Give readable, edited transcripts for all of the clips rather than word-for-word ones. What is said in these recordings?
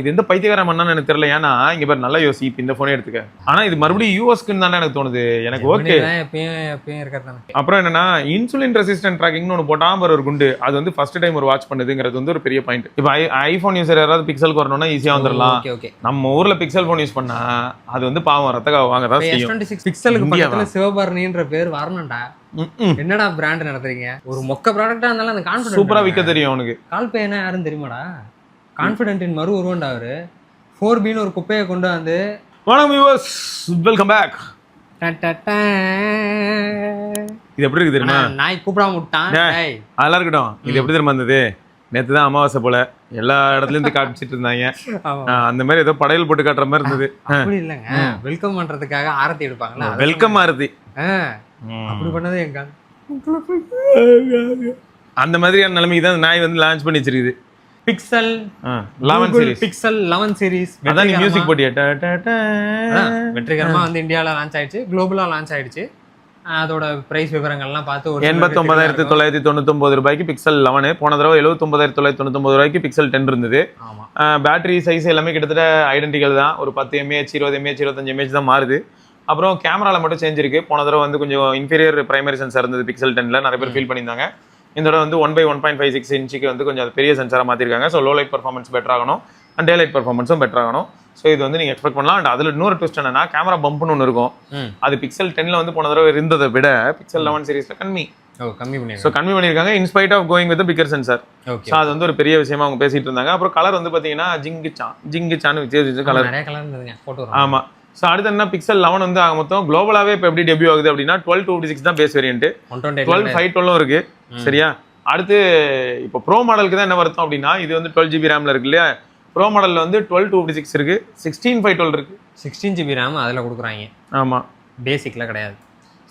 இது எந்த பைத்தியக்கார மண்ணான்னு எனக்கு தெரியல. ஏன்னா இங்க பேர் நல்லா யோசி, இப்போ இந்த போனே எடுத்துக்க. ஆனா இது மறுபடியும் யூஎஸ்க்குன்னு தானே எனக்கு தோணுது. எனக்கு ஓகே. அப்புறம் என்னன்னா இன்சுலின் ரெசிஸ்டன்ட் ட்ராக்கிங்னு ஒன்று போட்டாம ஒரு குண்டு, அது வந்து ஃபர்ஸ்ட் டைம் ஒரு வாட்ச் பண்ணுதுங்கிறது வந்து ஒரு பெரிய பாயிண்ட். இப்போ ஐபோன் யூசர் யாராவது பிக்சலுக்கு வரணும்னா ஈஸியா வந்துடலாம். நம்ம ஊர்ல பிக்சல் போன் யூஸ் பண்ணா அது வந்து பாவம் ரத்தக்காக வாங்க தான் செய்யும். பிக்சலுக்கு பக்கத்துல சிவபரணின்ற பேர் வரணும்டா. என்னடா பிராண்ட் நடத்துறீங்க? ஒரு மொக்க ப்ராடக்ட்டா இருந்தாலும் அந்த கான்ஃபிடன்ஸ் சூப்பரா விற்க தெரியும் அவனுக்கு. கால் பே என்ன யாரும் தெரியுமாடா? கான்ஃபிடென்ட்டின் மறு உருவண்டா அவரு. 4Bன்னு ஒரு குப்பையை கொண்டு வந்து வணக்கம் வியூவர்ஸ், வெல்கம் பேக். இது எப்படி இருக்கு தெரியுமா? நாய் கூப்பிடாம விட்டான். அதெல்லாம் இருக்கட்டும். இது எப்படி தெரியுமா இருந்தது? நேற்று தான் அமாவாசை போல எல்லா இடத்துல இருந்து காமிச்சிட்டு இருந்தாங்க. அந்த மாதிரி ஏதோ படையல் போட்டு காட்டுற மாதிரி இருந்தது. அப்படி இல்லைங்க, வெல்கம் பண்றதுக்காக ஆரத்தி எடுப்பாங்களா? வெல்கம் ஆரத்தி அப்படி பண்ணதே எங்க அந்த மாதிரியான நிலைமைக்கு தான் நாய் வந்து லான்ச் பண்ணி வச்சிருக்குது. Pixel 11 series. பிக்சல் 11 சீரிஸ் அதான் நீ மியூசிக் போட்டியா? வெற்றிகரமா வந்து இந்தியாவில் லான்ச் ஆயிடுச்சு, குளோபலா லான்ச் ஆயிடுச்சு. அதோட பிரைஸ் விவரங்கள்லாம் பார்த்து ஒரு 89,999 ரூபாய்க்கு பிக்சல் 11. போன தடவை 79,999 ரூபாய்க்கு பிக்சல் 10 இருந்தது. பேட்டரி சைஸ் எல்லாமே கிட்டத்தட்ட ஐடென்டிக்கல் தான். ஒரு 10 mAh 20 mAh 25 mAh தான் மாறுது. அப்புறம் கேமராவில் மட்டும் சேஞ்ச் இருக்கு. போன தடவை வந்து கொஞ்சம் இன்ஃபீரியர் பிரைமரி சென்சார் இருந்தது பிக்சல் 10ல, நிறைய பேர் ஃபீல் பண்ணியிருந்தாங்க. இந்த தடவை வந்து 1/1.56 இன்ச்சுக்கு வந்து கொஞ்சம் பெரிய சென்சாராக மாற்றிருக்காங்க. So low light performance better ஆகணும் அண்ட் டே லைட் பர்ஃபார்மன்ஸும் பெட்டர் ஆகணும். ஸோ இது வந்து நீங்கள் எக்ஸ்பெக்ட் பண்ணலாம். அண்ட் அதில் இன்னொரு ட்விஸ்ட் என்னன்னா, கேமரா பம்ப்னு ஒன்று இருக்கும். அது பிக்சல் 10ல வந்து போன தடவை இருந்ததை விட பிக்சல் 11 சீரிஸில் கம்மி பண்ணியிருக்காங்க. In spite of going with bigger sensor. So அது வந்து ஒரு பெரிய விஷயமா அவங்க பேசிட்டு இருந்தாங்க. அப்புறம் கலர் வந்து பார்த்தீங்கன்னா ஜிங்குச்சான்னு வித்தியாச கலர். ஆமாம். ஸோ அடுத்து என்ன, பிக்சல் 11 வந்து ஆக மொத்தம் குளோபலாகவே இப்போ எப்படி டெபியூ ஆகுது அப்படின்னா 12/256 தான் பேஸ் வேரியன்ட். 12/512 இருக்கு. சரியா? அடுத்து இப்போ ப்ரோ மாடலுக்கு தான் என்ன வருத்தம் அப்படின்னா, இது வந்து 12GB ரேம்ல இருக்கு இல்லையா? ப்ரோ மாடலில் வந்து 12/256 இருக்கு, 16/512 இருக்கு. 16GB ரேம் அதில் கொடுக்குறாங்க. ஆமாம், பேசிக்கில் கிடையாது.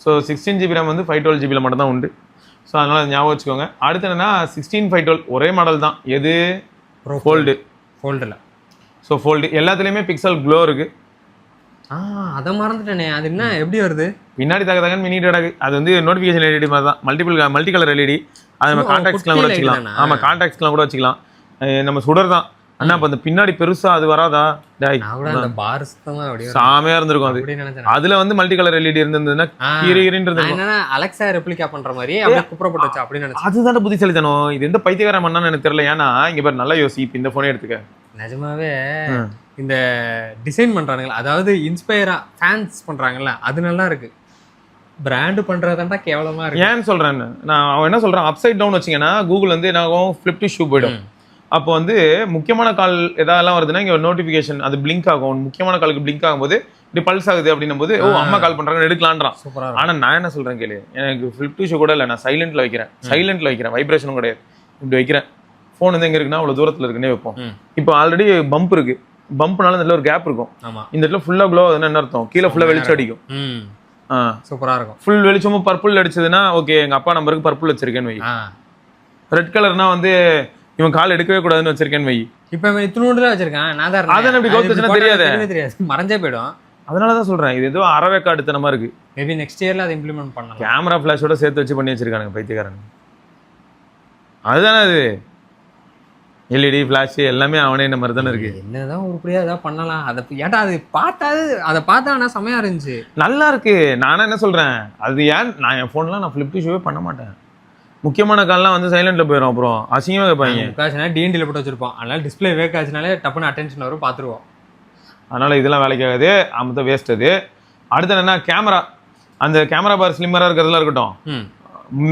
ஸோ 16GB ரேம் வந்து 512GBல மட்டும் தான் உண்டு. ஸோ அதனால் ஞாபகம் வச்சுக்கோங்க. அடுத்து என்னன்னா 16/512 ஒரே மாடல் தான். எது? ஃபோல்டில். ஸோ ஃபோல்டு எல்லாத்துலேயுமே பிக்சல் க்ளோ இருக்கு. அதை மறந்துட்டேனே, அது என்ன எப்படி வருது? பின்னாடி தகன்னு மினிட் அது வந்து நோட்டிஃபிகேஷன் எல்இடி மாதிரி தான். Multi colour LED. அது நம்ம கான்டாக்ட்ஸ்லாம் கூட வச்சுக்கலாம். ஆமாம், கான்டாக்ட்ஸ்லாம் கூட வச்சுக்கலாம். நம்ம சுடர் தான். அண்ணா இப்போ அந்த பின்னாடி பெருசா அது வராதா? சாமையா இருந்திருக்கும் அது. அதுல வந்து மல்டி கலர் எல்இடி இருந்ததுன்னா அலெக்சா ரெப்ளிகா பண்ற மாதிரி அப்படியே குப்புறப்பட்டுச்சு அப்படின்னு நினைச்சேன். அதுதான் புத்திசாலித்தனம். இது எந்த பைத்தியக்கார மண்ணான்னு எனக்கு தெரியல. ஏன்னா இங்க பேர் நல்லா யோசி, இப்போ இந்த போனே எடுத்துக்க. நிஜமாவே இந்த டிசைன் பண்றானுங்களா, அதாவது இன்ஸ்பயரா ஃபேன்ஸ் பண்றாங்கல்ல, அது நல்லா இருக்கு. பிராண்ட் பண்றதுதான்டா கேவலமா இருக்கு. ஏன்னு சொல்றேன் நான், அவன் என்ன சொல்றான், அப்சைட் டவுன் வச்சிங்கன்னா கூகுள் வந்து என்ன ஆகும், ஃபிளிப் டு ஷூ போயிடும். அப்போ வந்து முக்கியமான கால் எதாவது வருதுன்னா இங்கே ஒரு நோட்டிஃபிகேஷன் அது பிளிங்க் ஆகும். முக்கியமான காலுக்கு பிளிங்க் ஆகும்போது இப்படி பல்ஸ் ஆகுது அப்படின்னும் போது ஓ அம்மா கால் பண்றாங்க எடுக்கலான்றான். ஆனா நான் என்ன சொல்றேன் கேளு, எனக்கு ஃபிளிப் டு ஷூ கூட இல்லை, நான் சைலண்ட்ல வைக்கிறேன், வைப்ரேஷனும் கிடையாது, இப்படி வைக்கிறேன். ஃபோன் வந்து எங்க இருக்குன்னா அவ்வளவு தூரத்துல இருக்குன்னே வைப்போம். இப்போ ஆல்ரெடி பம்ப் இருக்கு. பம்ப்னால இந்த ஒரு கேப் இருக்கும். இந்த இடத்துல ஃபுல்லா க்ளோ ஆகுதுன்னா என்ன அர்த்தம், கீழே ஃபுல்லா வெளிச்சம் அடிக்கும். சூப்பரா இருக்கும். ஃபுல் வெளிச்சமும் பர்பிள் அடிச்சதுன்னா ஓகே, எங்க அப்பா நம்பருக்கு பர்பிள் வச்சிருக்கேன்னு வை. ரெட் கலர்னா வந்து இவன் கால் எடுக்கவே கூடாதுன்னு வச்சிருக்கேன்னு வை. இப்ப இத்தனோண்டுல வச்சிருக்கான். நான் தான் அதான் எப்படி கவுத்துச்சுன்னா தெரியாது, மறைஞ்சே போயிடும். அதனாலதான் சொல்றேன், இது ஏதோ அறவேக்காடுத்தனமா இருக்கு. மேபி நெக்ஸ்ட் இயர்ல அதை இம்ப்ளிமெண்ட் பண்ணலாம். கேமரா ஃபிளாஷோட சேர்த்து வச்சு பண்ணி வச்சிருக்கானுங்க பைத்தியக்காரன். அதுதானே அது எல்இடி ஃபிளாஷ் எல்லாமே அவனே இந்த மாதிரி தானே இருக்கு. என்னதான் உருப்படியா ஏதாவது பண்ணலாம். அதை ஏன்டா அது பார்த்தா ஆனால் செமையா இருந்துச்சு, நல்லா இருக்கு. நானே என்ன சொல்றேன், அது ஏன் நான் என் ஃபோன்லாம் நான் ஃபிளிப் டு ஷூவே பண்ண மாட்டேன். முக்கியமான கால்லாம் வந்து சைலண்ட்ல போயிடும். அப்புறம் அசிங்கமாக கேட்பாங்க. காசுனா டிஎன்டியில் போட்டு வச்சிருப்போம், அதனால டிஸ்பிளே வேக் ஆச்சுனாலே டப்புன்னு அட்டென்ஷன் வரும், பார்த்துருவோம். அதனால இதெல்லாம் வேலைக்கு ஆகாது, அம்மத்த வேஸ்ட் அது. அடுத்து என்ன, கேமரா. அந்த கேமரா பார் ஸ்லிம்மராக இருக்கிறதுலாம் இருக்கட்டும்,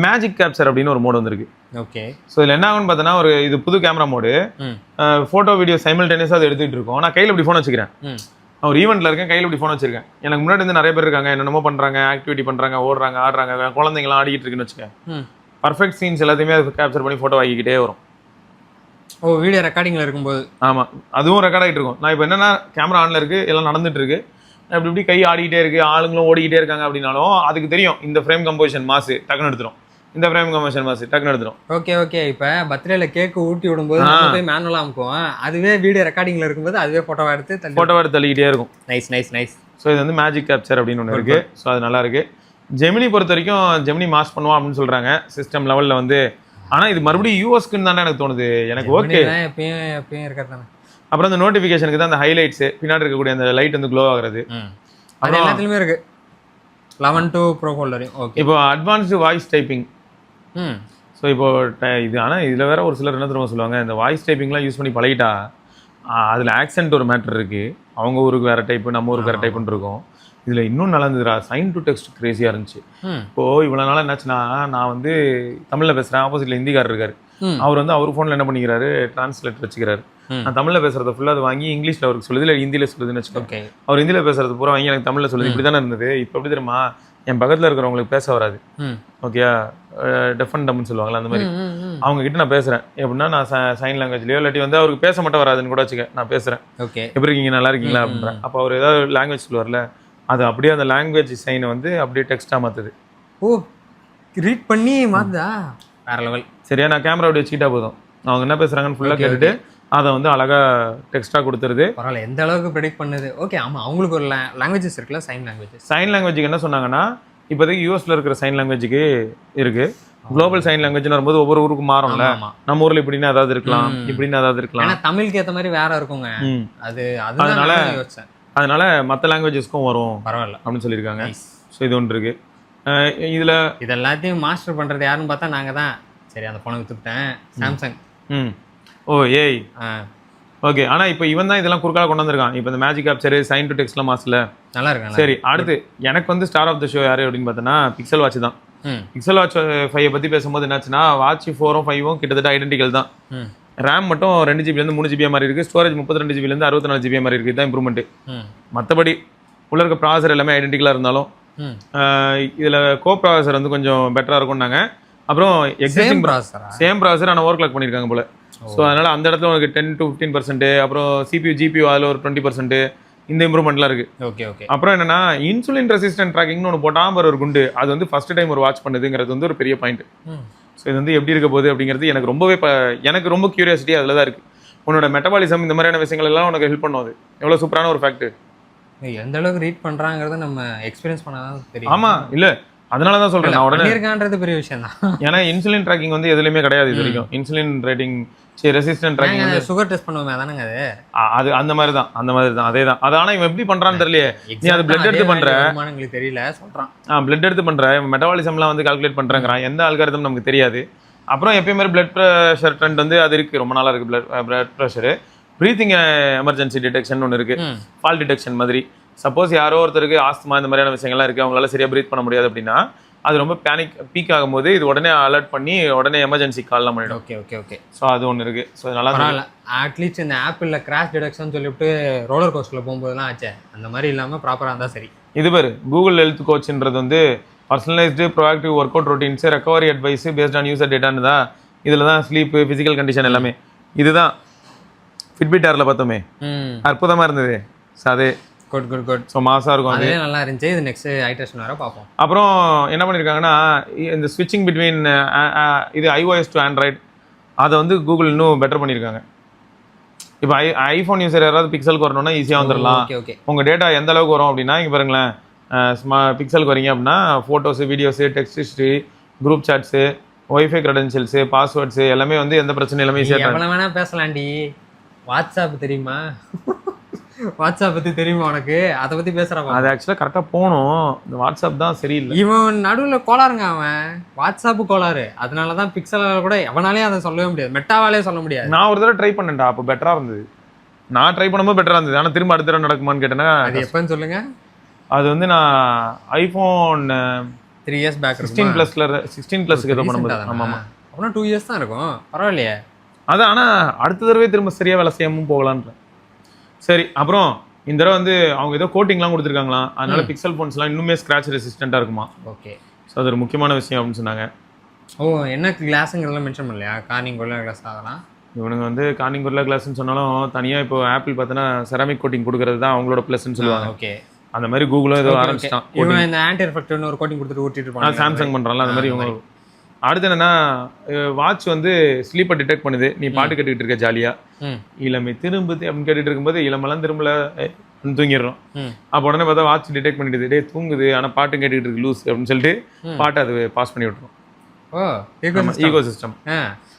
மேஜிக் கேப்சர் அப்படின்னு ஒரு மோடு வந்திருக்கு. ஓகே. ஸோ இதில் என்ன ஆகுன்னு பார்த்தோன்னா, ஒரு இது புது கேமரா மோடு. ஃபோட்டோ வீடியோ சைமல்டேனியஸாக அதை எடுத்துகிட்டு இருக்கோம். நான் கையில் இப்படி ஃபோன் வச்சுக்கிறேன், ஒரு ஈவெண்ட்டில் இருக்கேன், கையில் இப்படி ஃபோன் வச்சிருக்கேன். எனக்கு முன்னாடி வந்து நிறைய பேர் இருக்காங்க, என்னென்னமோ பண்ணுறாங்க, ஆக்டிவிட்டி பண்ணுறாங்க, ஓடுறாங்க, ஆடுறாங்க, குழந்தைங்களாம் ஆடிக்கிட்டு இருக்குன்னு வச்சுக்கேன். பர்ஃபெக்ட் சீன்ஸ் எல்லாத்தையுமே அது கேப்சர் பண்ணி ஃபோட்டோ ஆகிக்கிட்டே வரும். ஓ, வீடியோ ரெக்கார்டிங்கில் இருக்கும்போது. ஆமாம், அதுவும் ரெக்கார்ட் ஆகிட்டு இருக்கும். நான் இப்போ என்னென்னா கேமரா ஆனில் இருக்குது, எல்லாம் நடந்துட்டு இருக்கு, அப்படி இப்படி கை ஆடிக்கிட்டே இருக்குது, ஆளுங்களும் ஓடிக்கிட்டே இருக்காங்க. அப்படின்னாலும் அதுக்கு தெரியும் இந்த ஃப்ரேம் கம்போசிஷன் மாசு டக்குன்னு எடுத்துரும், இந்த ஃப்ரேம் கம்போசிஷன் மாசு டக்குன்னு எடுத்துரும். ஓகே. இப்போ பர்த்டேல கேக்கு ஊட்டி விடும்போது போய் மேனுவலாக அமுக்கும், அதுவே வீடியோ ரெக்கார்டிங்கில் இருக்கும்போது அதுவே ஃபோட்டோ எடுத்து தள்ளிக்கிட்டே இருக்கும். நைஸ். ஸோ இது வந்து மேஜிக் கேப்சர் அப்படின்னு ஒன்று இருக்குது. ஸோ அது நல்லா இருக்குது. ஜெமினி பொறுத்த வரைக்கும் ஜெமினி மாஸ் பண்ணுவோம் அப்படின்னு சொல்கிறாங்க சிஸ்டம் லெவலில் வந்து. ஆனால் இது மறுபடியும் யூஎஸ்க்குன்னு தானே எனக்கு தோணுது. எனக்கு ஓகே, எப்பயும் இருக்கிறது தானே. அப்புறம் அந்த நோட்டிஃபிகேஷனுக்கு தான் அந்த ஹைலைட்ஸ் பின்னாடி இருக்கக்கூடிய அந்த லைட் வந்து க்ளோ ஆகுறது. அது எல்லாத்துலயுமே இருக்கு 11 Pro ஃபோல்டரையும். ஓகே. இப்போ அட்வான்ஸ்டு வாய்ஸ் டைப்பிங். ஸோ இப்போ இது ஆனால் இதில் வேற ஒரு சிலர் என்ன தெரியுமா சொல்லுவாங்க, இந்த வாய்ஸ் டைப்பிங்லாம் யூஸ் பண்ணி பழகிட்டா அதில் ஆக்சென்ட் ஒரு மேட்டர் இருக்குது. அவங்க ஊருக்கு வேறு டைப்பு, நம்ம ஊருக்கு வேறு டைப்புன்னு இருக்கும். இதில் இன்னும் நல்லா இருந்ததுடா, சைன் டு டெக்ஸ்ட் கிரேசியாக இருந்துச்சு. இப்போது இவ்வளோ நாளாக என்னாச்சுன்னா, நான் வந்து தமிழில் பேசுகிறேன், ஆப்போசிட்டில் ஹிந்திக்காரர் இருக்கார். அவர் வந்து அவர் ஃபோனில் என்ன பண்ணிக்கிறாரு, டிரான்ஸ்லேட்டர் வச்சுக்கிறாரு. நான் தமிழில் பேசுகிறத ஃபுல்லாக அதை வாங்கி இங்கிலீஷில் அவருக்கு சொல்லுது, இல்லை ஹிந்தியில் சொல்லுதுன்னு வச்சுக்கோங்க. அவர் ஹிந்தியில் பேசுறது பூரா வாங்கி எனக்கு தமிழில் சொல்லுது. இப்படி தானே இருந்தது. இப்போ எப்படி தெரியுமா, என் பக்கத்தில் இருக்கிறவங்களுக்கு பேச வராது. ஓகேயா, டெஃப் அண்ட் டம்னு சொல்லுவாங்களா, அந்த மாதிரி அவங்க கிட்ட நான் பேசுகிறேன். எப்படின்னா நான் சைன் லாங்குவேஜ்லையோ இல்லாட்டி வந்து அவருக்கு பேச மட்டும் வராதுன்னு கூட வச்சுக்க, நான் பேசுகிறேன். ஓகே, எப்படி இருக்கீங்க, நல்லா இருக்கீங்களா அப்படின்றேன். அப்போ அவர் ஏதாவது லாங்குவேஜ் சொல்லுவார்ல, அது அப்படியே அந்த லாங்குவேஜ் சைனை வந்து அப்படியே டெக்ஸ்ட்டாக மாற்றுது. ஓ, ரீட் பண்ணி மாற்றுதா, வேற லெவல். சரியா, நான் கேமரா அப்படி வச்சுக்கிட்டா போதும், அவங்க என்ன பேசுகிறாங்கன்னு ஃபுல்லாக கேட்டுட்டு அதை வந்து அழகாக டெக்ஸ்ட்டாக கொடுத்துருது. பரவாயில்ல, எந்த அளவுக்கு ப்ரெடிக்ட் பண்ணுது. ஓகே, ஆமாம், அவங்களுக்கு ஒரு லாங்குவேஜஸ் இருக்குல்ல, சைன் லாங்குவேஜஸ். சைன் லாங்குவேஜுக்கு என்ன சொன்னாங்கன்னா, இப்போதைக்கு யூஎஸ்ல இருக்கிற சைன் லாங்குவேஜுக்கு இருக்குது. குளோபல் சைன் லாங்குவேஜ்னு வரும்போது ஒவ்வொரு ஊருக்கும் மாறும்ல. நம்ம ஊரில் இப்படின்னு ஏதாவது இருக்கலாம், இப்படின்னு ஏதாவது இருக்கலாம். ஏன்னா தமிழுக்கு ஏற்ற மாதிரி வேற இருக்குங்க. அதனால மற்ற லாங்குவேஜஸ்க்கும் வரும். பரவாயில்ல அப்படின்னு சொல்லியிருக்காங்க. ஸோ இது ஒன்று இருக்கு. இதில் இது எல்லாத்தையும் மாஸ்டர் பண்ணுறது யாருன்னு பார்த்தா நாங்கள் தான். சரி, அந்த ஃபோனை விற்றுட்டேன், சாம்சங். ஓ ஏய், ஓகே. ஆனால் இப்போ இவன் தான் இதெல்லாம் குறுக்கால கொண்டு வந்திருக்கான். இப்போ இந்த மேஜிக் கேப்சர், சைன் டு டெக்ஸ்ட்லாம் மாசல நல்லா இருக்கு. சரி, அடுத்து எனக்கு வந்து ஸ்டார் ஆஃப் த ஷோ யாரு அப்படின்னு பார்த்தோன்னா பிக்சல் வாட்ச் தான். பிக்சல் வாட்ச் 5 பற்றி பேசும்போது என்னாச்சுன்னா, வாட்ச் 4ம் 5ம் கிட்டத்தட்ட ஐடென்டிக்கல் தான். ரேம் மட்டும் 2 ஜிபிலேருந்து 3 ஜிபி மாதிரி இருக்குது. ஸ்டோரேஜ் 32 ஜிபிலேருந்து 64 ஜிபி மாதிரி இருக்குது. இதுதான் இம்ப்ரூவ்மெண்ட். மற்றபடி உள்ள இருக்க ப்ராசர் எல்லாமே ஐடென்டிக்கலாக இருந்தாலும் இதில் கோ ப்ராசர் வந்து கொஞ்சம் பெட்டராக இருக்கும்னாங்க. அப்புறம் எக்ஸிஸ்டிங் சேம் ப்ராசர் ஆனால் ஓவர் கிளாக் பண்ணியிருக்காங்க போல. ஸோ அதனால் அந்த இடத்துல உனக்கு 10 to 15%, அப்புறம் CPU GPU அதில் ஒரு 20%, இந்த இம்ப்ரூவ்மெண்ட்லாம் இருக்குது. Okay okay. அப்புறம் என்னன்னா, இன்சுலின் ரெசிஸ்டன்ட் ட்ராக்கிங்னு ஒன்று போட்டாமல் ஒரு குண்டு, அது வந்து ஃபர்ஸ்ட் டைம் ஒரு வாட்ச் பண்ணுதுங்கிறது வந்து ஒரு பெரிய பாயிண்ட். ஸோ இது வந்து எப்படி இருக்க போகுது அப்படிங்கிறது எனக்கு ரொம்பவே எனக்கு ரொம்ப கியூரியாசிட்டி அதில் தான் இருக்குது. உன்னோட மெட்டபாலிசம் இந்த மாதிரியான விஷயங்கள் எல்லாம் உனக்கு ஹெல்ப் பண்ணுவது எவ்வளோ சூப்பரான ஒரு ஃபேக்ட். எந்த அளவுக்கு ரீட் பண்ணுறாங்கிறத நம்ம எக்ஸ்பீரியன்ஸ் பண்ணாதான் தெரியும். ஆமாம், இல்லை அதனால தான் சொல்கிறேன், நான் உடனே இருக்கான்றது பெரிய விஷயம் தான். ஏன்னா இன்சுலின் ட்ராக்கிங் வந்து எதுலையுமே கிடையாது இது வரைக்கும். இன்சுலின் ரேட்டிங் ரெசிஸ்டன்ட் ட்ராக்கிங் வந்து சுகர் டெஸ்ட் பண்ணுவோமே, அதானங்க அது அந்த மாதிரி தான் அதே தான். அது ஆனால் இவன் எப்படி பண்ணுறான்னு தெரியலையே. நீ அது பிளட் எடுத்து பண்ணுற, எங்களுக்கு தெரியல சொல்கிறான். பிளட் எடுத்து பண்ணுற, மெட்டபாலிசம்லாம் வந்து கால்குலேட் பண்ணுறேங்கிறான். எந்த அல்காரிதம் நமக்கு தெரியாது. அப்புறம் எப்பயும் மாதிரி பிளட் ப்ரெஷர் ட்ரெண்ட் வந்து அது இருக்குது, ரொம்ப நாளாக இருக்குது. Blood pressure, breathing emergency detection ஒன்று இருக்குது, ஃபால் டிடெக்ஷன் மாதிரி. சப்போஸ் யாரோ ஒருத்தருக்கு ஆஸ்துமா இந்த மாதிரியான விஷயங்கள்லாம் இருக்குது, அவங்களால சரியாக ப்ரீத் பண்ண முடியாது அப்படின்னா, அது ரொம்ப பீக் ஆகும்போது இது உடனே அலர்ட் பண்ணி உடனே எமர்ஜென்சி கால்லாம் பண்ணிடும். Okay okay okay. ஸோ அது ஒன்று இருக்குது. ஸோ நல்லா பரவாயில்ல, அட்லீஸ்ட் இந்த ஆப்பிளில் கிராஷ் டிடெக்ஷன் சொல்லிவிட்டு ரோலர் கோஸ்டரில் போகும்போதுலாம் ஆச்சு, அந்த மாதிரி இல்லாமல் ப்ராப்பராக இருந்தால் சரி. இது பேர் கூகுள் ஹெல்த் கோச்ன்றது வந்து personalised proactive workout routines, recovery advice based on user டேட்டான்னு தான். இதில் தான் ஸ்லீப்பு, ஃபிசிக்கல் கண்டிஷன் எல்லாமே. இதுதான் ஃபிட்பிட் ஏரில் பார்த்தோமே, அற்புதமாக இருந்தது. ஸோ அதே குட் குட் குட். ஸோ மாசாக இருக்கும், அதே நல்லா இருந்துச்சு. இது நெக்ஸ்ட் ஐட்ரேஷன் வர பார்ப்போம். அப்புறம் என்ன பண்ணியிருக்காங்கன்னா, இந்த ஸ்விட்சிங் பிட்வீன் இது iOS டு ஆண்ட்ராய்டு அதை வந்து கூகுள் இன்னும் பெட்டர் பண்ணியிருக்காங்க. இப்போ ஐஃபோன் யூஸர் யாராவது பிக்சலுக்கு வரணும்னா ஈஸியாக வந்துடலாம். உங்கள் டேட்டா எந்த அளவுக்கு வரும் அப்படின்னா, இங்கே பாருங்களேன், பிக்சலுக்கு வரீங்க அப்படின்னா photos, videos, text history, group chats, wifi credentials, passwords எல்லாமே வந்து எந்த பிரச்சனையும் எல்லாமே ஈஸியாக எவ்வளோ வேணால் பேசலாண்டி. வாட்ஸ்அப் தெரியுமா? வாட்ஸ்அப் பற்றி தெரியுமா உனக்கு? அதை பற்றி பேசுகிறான். அது ஆக்சுவலாக கரெக்டாக போகணும். இந்த வாட்ஸ்அப் தான் சரியில்லை. இவன் நடுவில் கோளாறுங்க, அவன் வாட்ஸ்அப்பு கோளாறு. அதனால தான் பிக்சலால் கூட எவனாலேயும் அதை சொல்லவே முடியாது, மெட்டாவாலே சொல்ல முடியாது. நான் ஒரு தடவை ட்ரை பண்ணேன்டா, அப்போ பெட்டராக இருந்தது. நான் ட்ரை பண்ணும்போது பெட்டராக இருந்தது. ஆனால் திரும்ப அடுத்த தடவை நடக்குமான்னு கேட்டேன்னா, அது எப்போன்னு சொல்லுங்க. அது வந்து நான் ஐஃபோன் 3 years பேக் 16+ ஏதோ பண்ணும்போது. ஆமாம், அப்படின்னா 2 years தான் இருக்கும். பரவாயில்லையே அது. ஆனால் அடுத்த தடவை திரும்ப சரியாக வேலை செய்யாமல் போகலான்ற. சரி, அப்புறம் இந்த தடவை வந்து அவங்க ஏதோ கோட்டிங்லாம் கொடுத்துருக்காங்களாம். அதனால பிக்சல் ஃபோன்ஸ்லாம் இன்னுமே ஸ்க்ராட்ச் ரெசிஸ்டண்ட்டாக இருக்குமா. ஓகே. ஸோ அது ஒரு முக்கியமான விஷயம் அப்படின்னு சொன்னாங்க. ஓ, என்ன கிளாஸுங்கிறதெல்லாம் மென்ஷன் பண்ணலையா? கார்னிங் கொரில்லா கிளாஸ் ஆகலாம். இவனுங்க வந்து கார்னிங் கொரில்லா கிளாஸ்ன்னு சொன்னாலும் தனியாக இப்போ ஆப்பிள் பார்த்தோன்னா செராமிக் கோட்டிங் கொடுக்கறது தான் அவங்களோட ப்ளஸ்ன்னு சொல்லுவாங்க. ஓகே. அந்த மாதிரி கூகுளும் ஏதோ ஆரம்பிச்சிட்டான். இவன் இந்த ஆன்டி ரிஃப்ளெக்டிவ்னு ஒரு கோட்டிங் கொடுத்துட்டு ஊட்டிட்டு இருப்பாங்க. சாம்சங் பண்ணுறாங்களா அந்த மாதிரி இவங்க. அடுத்து என்னன்னா, வாட்ச் வந்து ஸ்லீப்பை டிடெக்ட் பண்ணுது. நீ பாட்டு கேட்டுக்கிட்டு இருக்க ஜாலியாக, இளமை திரும்புது அப்படின்னு கேட்டுட்டு இருக்கும்போது இளமெல்லாம் திரும்பல தூங்கிடுறோம். அப்போ உடனே பார்த்தா வாட்ச் டிடெக்ட் பண்ணிடுது, டே தூங்குது ஆனால் பாட்டு கேட்டுக்கிட்டு இருக்கு லூஸ் அப்படின்னு சொல்லிட்டு பாட்டு அது பாஸ் பண்ணி விட்டுரும். ஓ, ஈகோ சிஸ்டம்.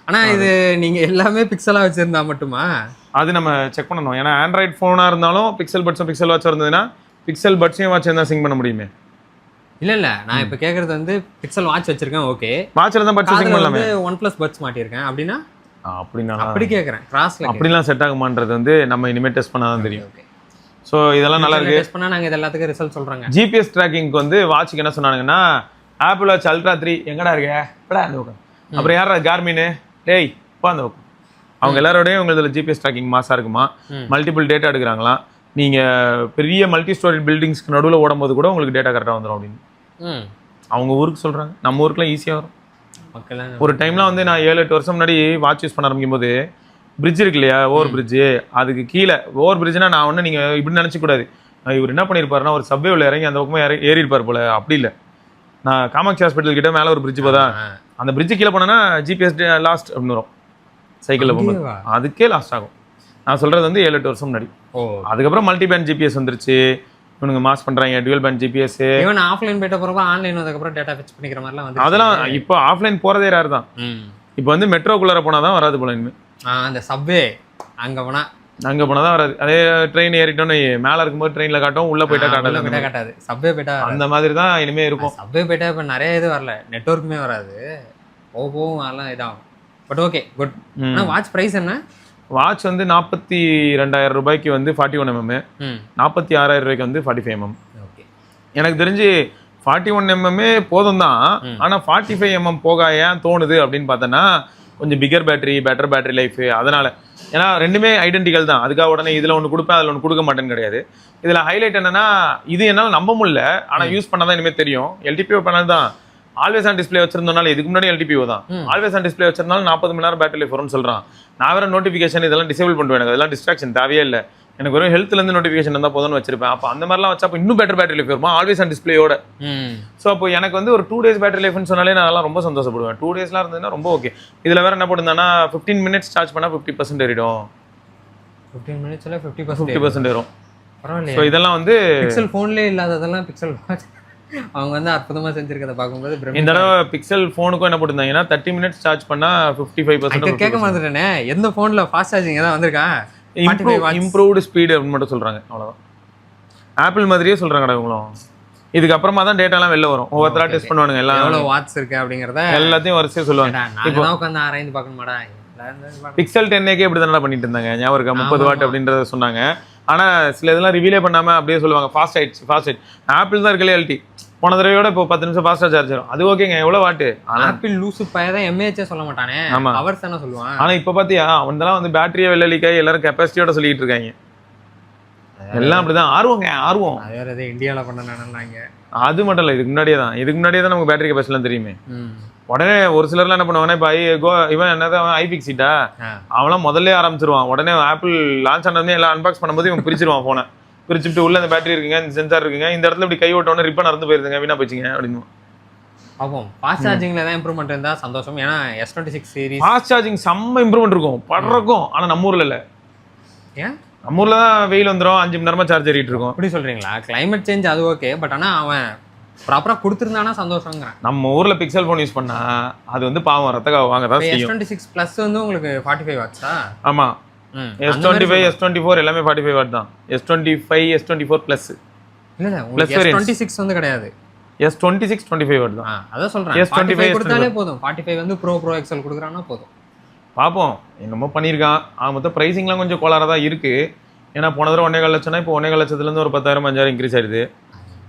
ஆனால் இது நீங்கள் எல்லாமே பிக்சலாக வச்சுருந்தா மட்டுமா? அது நம்ம செக் பண்ணணும். ஏன்னா ஆண்ட்ராய்ட் ஃபோனாக இருந்தாலும் பிக்சல் பட்ஸும் பிக்சல் வாட்ச் இருந்ததுன்னா பிக்சல் பட்ஸையும் வாட்ச் தான் சிங்க் பண்ண முடியுமே. இல்ல நான் இப்போ கேட்கறது வந்து பிக்சல் வாட்ச் வச்சிருக்கேன், ஓகே. வாட்சில் தான் பட்ஸ் சிங்க் பண்ணலாமே. OnePlus பட்ஸ் மாட்டியிருக்கேன் அப்படின்னா அப்படின்னா அப்படி கேட்குறேன். கிராஸ்ல அப்படிலாம் செட் ஆகுமான்றது வந்து நம்ம இனிமேல் டெஸ்ட் பண்ணால் தான் தெரியும். ஸோ இதெல்லாம் நல்லா இருக்கு. டெஸ்ட் பண்ணால் நாங்கள் இது எல்லாத்துக்கும் ரிசல்ட் சொல்கிறாங்க. ஜிபிஎஸ் ட்ராக்கிங்க்கு வந்து வாட்சுக்கு என்ன சொன்னாங்கன்னா ஆப்பிள் வாட்ச் அல்ட்ரா 3 எங்கடா இருக்க இப்படா அந்த பக்கம், அப்புறம் யாரா கார்மின் டேய் இப்போ அந்த பக்கம், அவங்க எல்லாரோடையும் உங்களுக்கு இதில் ஜிபிஎஸ் ட்ராக்கிங் மாசாக இருக்குமா, மல்டிபிள் டேட்டா எடுக்கிறாங்களாம். நீங்கள் பெரிய மல்டி ஸ்டோரி பில்டிங்ஸ்க்கு நடுவில் ஓடும்போது கூட உங்களுக்கு டேட்டா கரெக்டாக வந்துடும் அப்படின்னு அவங்க ஊருக்கு சொல்கிறாங்க. நம்ம ஊருக்குலாம் ஈஸியாக வரும். ஒரு டைம்லாம் வந்து நான் 7-8 வருஷம் முன்னாடி வாட்ச் யூஸ் பண்ண ஆரம்பிக்கும் போது பிரிட்ஜ் இருக்கு இல்லையா, ஓவர் பிரிட்ஜு, அதுக்கு கீழே ஓவர் பிரிட்ஜ்னா நான் ஒன்று நீங்கள் இப்படி நினச்சிக்கூடாது, இவர் என்ன பண்ணியிருப்பாருன்னா ஒரு சப்வேவில் இறங்கி அந்த பக்கமாக ஏறியிருப்பார் போல. அப்படி இல்லை, நான் காமாட்சி ஹாஸ்பிட்டல் கிட்ட மேலே ஒரு பிரிட்ஜ் போதா, அந்த பிரிட்ஜு கீழே போனேன்னா ஜிபிஎஸ் லாஸ்ட் அப்படின்னு வரும் சைக்கிளில் போகும்போது, அதுக்கே லாஸ்ட் ஆகும். நான் சொல்கிறது வந்து 7-8 வருஷம் முன்னாடி. அதுக்கப்புறம் மல்டி பேண்ட் ஜிபிஎஸ் வந்துருச்சு, இவனுங்க மாஸ் பண்ணுறாங்க, dual band GPS. Even offline போயிட்ட பிறகு ஆன்லைன் வந்ததுக்கப்புறம் டேட்டா ஃபிக்ஸ் பண்ணிக்கிற மாதிரிலாம் வந்து அதெல்லாம் இப்போ ஆஃப்லைன் போகிறதே ரேர் தான். இப்போ வந்து மெட்ரோக்குள்ளார போனால் தான் வராது போல இனிமேல். அந்த சப்வே அங்கே போனால் தான் வராது. அதே ட்ரெயின் ஏறிட்டோன்னு மேலே இருக்கும்போது ட்ரெயினில் காட்டும், உள்ளே போயிட்டா காட்டாது. சப்வே போயிட்டா அந்த மாதிரி தான் இனிமேல் இருக்கும். சப்வே போயிட்டா இப்போ நிறைய இது வரல, நெட்வொர்க்குமே வராது, போகும் அதெல்லாம் இதாகும். But okay good. ஆனால் வாட்ச் ப்ரைஸ் என்ன? வாட்ச் வந்து 42,000 ரூபாய்க்கு வந்து 41 mm, 46,000 ரூபாய்க்கு வந்து 45 mm. எனக்கு தெரிஞ்சு 41 mm போதும் தான். ஆனால் 45 mm போக ஏன் தோணுது அப்படின்னு பார்த்தோன்னா கொஞ்சம் bigger battery, better battery life, அதனால. ஏன்னா ரெண்டுமே ஐடென்டிக்கல் தான். அதுக்காக உடனே இதில் ஒன்று கொடுப்பேன் அதில் ஒன்று கொடுக்க மாட்டேன்னு கிடையாது. இதில் ஹைலைட் என்னன்னா இது என்னால் நம்ப முடியல, ஆனால் யூஸ் பண்ணால் தான் இனிமேல் தெரியும். எல்டிபிஓ பேனல் தான். ஆல்வேஸ் ஆன் டிஸ்பிளே வச்சிருந்தோம்னால இதுக்கு முன்னாடி எல்டிபிஓ தான். ஆல்வேஸ் ஆன் டிஸ்பிளே வச்சிருந்தாலும் 40 மணி நேரம் பேட்டரி லைஃப் வரும்னு சொல்கிறான். நான் வேறு நோட்டிஃபிகேஷன் இதெல்லாம் டிசேபிள் பண்ணுவேன், எனக்கு அதெல்லாம் டிஸ்ட்ராக்ஷன் தேவையே இல்லை. எனக்கு வெறும் ஹெல்த்லேருந்து நோட்டிஃபிகேஷன் இருந்தால் போதும்னு வச்சிருப்பேன். அப்போ அந்த மாதிரிலாம் வச்சா அப்போ இன்னும் பெட்டர் பேட்டரி லைஃப் வருமா ஆல்வேஸ் ஆன் டிஸ்பிளேயோட. ஸோ அப்போ எனக்கு வந்து ஒரு 2 days பேட்டரி லைஃப்னு சொன்னாலே நான் அதெல்லாம் ரொம்ப சந்தோஷப்படுவேன். 2 daysலாம் இருந்ததுன்னா ரொம்ப ஓகே. இதில் வேறு என்ன போட்டுருந்தானா 15 minutes சார்ஜ் பண்ணால் 50% ஏறிடும். 15 minutesல 50% ஏறும். பரவாயில்லையே. ஸோ இதெல்லாம் வந்து பிக்சல் ஃபோன்லேயே இல்லாததெல்லாம் பிக்சல் வாட்ச் அவங்க வந்து அற்புதமாக செஞ்சிருக்கதை பார்க்கும்போது இந்த தடவை பிக்சல் ஃபோனுக்கும் என்ன போட்டுருந்தாங்கன்னா 30 minutes சார்ஜ் பண்ணால் 55%. கேட்க மாட்டேனே எந்த ஃபோனில் ஃபாஸ்ட் சார்ஜிங் தான் வந்திருக்கா, இம்ப்ரூவ்டு ஸ்பீடு அப்படின்னு மட்டும் சொல்கிறாங்க, அவ்வளோதான். ஆப்பிள் மாதிரியே சொல்கிறாங்கடா இவங்களும். இதுக்கப்புறமா தான் டேட்டாலாம் வெளில வரும், ஒவ்வொருத்தரா டெஸ்ட் பண்ணுவானுங்க எல்லாம் எவ்வளோ வாட்ஸ் இருக்கு அப்படிங்கிறத எல்லாத்தையும் வரிசையாக சொல்லுவாங்க. இப்போ உட்காந்து ஆராய்ந்து பார்க்கணுமாடா. பிக்சல் 10A இப்படி தானே பண்ணிட்டு இருந்தாங்க, ஞாபகம் இருக்கா, 30 வாட் அப்படின்றத சொன்னாங்க. ஆனால் சில இதெல்லாம் ரிவீலே பண்ணாமல் அப்படியே சொல்லுவாங்க ஃபாஸ்ட் ஆயிடுச்சு. ஆப்பிள் தான் இருக்கலே எல்டி போன தடவையோட இப்போ 10 நிமிஷம் ஃபாஸ்ட்டாக சார்ஜ் ஆகும். அது ஓகேங்க, எவ்வளோ வாட்டு. ஆப்பிள் லூசு பையதான் எம்ஏஹெச்சே சொல்ல மாட்டானே, ஹவர்ஸ் தானே சொல்லுவான். ஆனால் இப்போ பார்த்தியா அவன்தான் வந்து பேட்டரியை வெளில லீக்காகி எல்லாரும் கெப்பாசிட்டியோட சொல்லிட்டு இருக்காங்க. எல்லாம் அப்படிதான் ஆர்வம். அது இந்தியாவில் பண்ண நினைனாங்க. அது மட்டும் இல்லை, இதுக்கு முன்னாடியே தான் நமக்கு பேட்டரி கெப்பாசிட்டிலாம் தெரியுமே. உடனே ஒரு சிலர்லாம் என்ன பண்ணுவாங்கன்னா இப்போ இவன் என்னதான் ஐபிக்ஸிட்டா அவன்லாம் முதல்ல ஆரம்பிச்சிருவான். உடனே ஆப்பிள் லான்ச் ஆனதுமே எல்லாம் அன்பாக்ஸ் பண்ணும்போது இவன் பிரிச்சிருவான் ஃபோனை. பிரிச்சுட்டு உள்ள இந்த பேட்டரி இருக்குங்க, இந்த சென்சார் இருக்குங்க, இந்த இடத்துல இப்படி கை ஓட்டோன்னு ரிப்பன் நடந்து போயிருதுங்க, வீணா போச்சுங்க அப்படின்னு. அப்போ ஃபாஸ்ட் சார்ஜிங்ல தான் இம்ப்ரூவ்மெண்ட் இருந்தா சந்தோஷம். ஏன்னா S26 சீரிஸ் ஃபாஸ்ட் சார்ஜிங் செம்ம இம்ப்ரூவ்மெண்ட் இருக்கும், படுறக்கும். ஆனால் நம்ம ஊர்ல இல்லை. ஏன் நம்ம ஊர்ல தான் வெயில் வந்துடும், 5 மணி நேரமா சார்ஜ் ஏறிட்டு இருக்கும். அப்படி சொல்றீங்களா? கிளைமேட் சேஞ்ச் அது ஓகே, பட் ஆனால் அவன் ப்ராப்பராக கொடுத்துருந்தானா சந்தோஷங்கிறேன். நம்ம ஊர்ல பிக்சல் ஃபோன் யூஸ் பண்ணா அது வந்து பாவம் ரத்தக்கா வாங்க தான் செய்யும். S26 Plus வந்து உங்களுக்கு 45 வாட்ஸா? ஆமா, S25 S24 எல்லாமே 45 வாட் தான். S25 S24 பிளஸ் இல்ல உங்களுக்கு S26 வந்து கிடையாது, S26 25 வாட் தான். அதான் சொல்றேன், S25 கொடுத்தாலே போதும். 45 வந்து ப்ரோ XL கொடுக்குறானா போதும். பாப்போம் என்னமோ பண்ணியிருக்கான். மொத்தம் ப்ரைஸிங்லாம் கொஞ்சம் கோளாறாக தான் இருக்கு. ஏன்னா போன தடவை 1.25 லட்சம்னா இப்போ 1.25 லட்சத்துலேருந்து ஒரு 10,000 5,000 இன்க்ரீஸ் ஆயிடுது.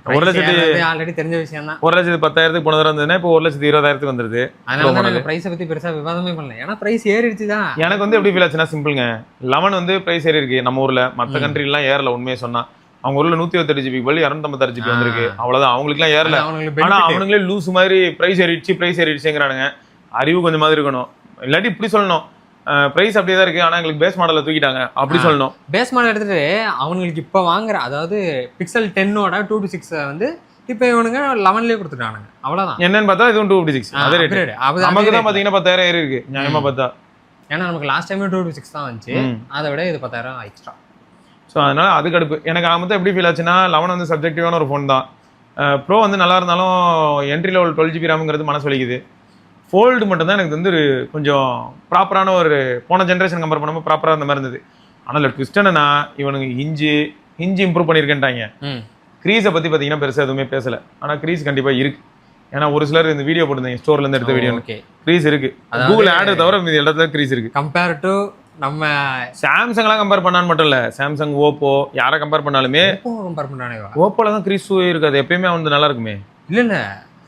1,00,000 ஆல்ரெடி தெரிஞ்ச விஷயம் தான். 1,10,000 போன தடவை இருந்ததுன்னா இப்போ 1,20,000 வந்துருது. அதனால நான் பிரைஸை பத்தி பெருசா விவாதமே பண்ணல, ஏன்னா பிரைஸ் ஏறிடுச்சு தான். எனக்கு வந்து எப்படி ஃபீல் ஆச்சுன்னா சிம்பிள்ங்க, 11 வந்து பிரைஸ் ஏறி இருக்கு நம்ம ஊர்ல. மற்ற கண்ட்ரிலாம் ஏறல. உண்மையை சொன்னா அவங்க ஊர்ல 128 GB பதில் 256 GB வந்திருக்கு, அவ்வளவுதான். அவங்களுக்குலாம் ஏறல. ஆனா அவனுங்களே லூஸ் மாதிரி பிரைஸ் ஏறிடுச்சுங்கிறானுங்க. அறிவு கொஞ்சம் மாதிரி இருக்கணும், இல்லாட்டி இப்படி சொல்லணும் பிரைஸ் அப்படியே தான் இருக்கு, ஆனா எங்களுக்கு பேஸ் மாடலை தூக்கிட்டாங்க அப்படி சொல்லணும். பேஸ் மாடல் எடுத்துட்டு அவங்களுக்கு இப்போ வாங்குற, அதாவது பிக்சல் 10ஓட 256 வந்து இப்போ இவனுங்க 11லயே கொடுத்துட்டானுங்க, அவ்வளவுதான். என்னன்னு பார்த்தா இதுவும் 256 அதே ரேட். நமக்கு தான் பாத்தீங்கன்னா 10,000 ஏறி இருக்கு நியாயமா பார்த்தா. ஏன்னா நமக்கு லாஸ்ட் டைம் 256 தான் வந்துச்சு, அதை விட இது 10,000 எக்ஸ்ட்ரா. ஸோ அதனால அது கடுப்பு. எனக்கு மொத்தம் எப்படி ஃபீல் ஆச்சுன்னா 11 வந்து சப்ஜெக்டிவான ஒரு ஃபோன் தான். ப்ரோ வந்து நல்லா இருந்தாலும் என்ட்ரி லெவல் 12 GB ரேமுங்கிறது மனசு வலிக்குது. ஃபோல்டு மட்டும் தான் எனக்கு வந்து கொஞ்சம் ப்ராப்பரான ஒரு போன ஜென்ரேஷன் கம்பேர் பண்ணும்போது ப்ராப்பராக அந்த மாதிரி இருந்தது. ஆனால் ட்விஸ்ட் என்னன்னா இவனுங்க ஹிஞ்சி இம்ப்ரூவ் பண்ணியிருக்கேன்ட்டாங்க. க்ரீஸை பற்றி பார்த்தீங்கன்னா பெருசாக எதுவுமே பேசலை. ஆனால் க்ரீஸ் கண்டிப்பாக இருக்கு. ஏன்னா ஒரு சிலர் இந்த வீடியோ போட்டிருந்தீங்க ஸ்டோர்லேருந்து எடுத்த வீடியோ, க்ரீஸ் இருக்கு. கூகுள் ஆடு தவிர மீதி இடத்துல க்ரீஸ் இருக்கு. கம்பேர் டு நம்ம சாம்சங்லாம் கம்பேர் பண்ணான்னு மட்டும் இல்லை, சாம்சங் ஓப்போ யாரை கம்பேர் பண்ணாலுமே கம்பேர் பண்ணானே ஓப்போல தான் க்ரீஸ் இருக்காது. எப்பயுமே வந்து நல்லா இருக்குமே. இல்ல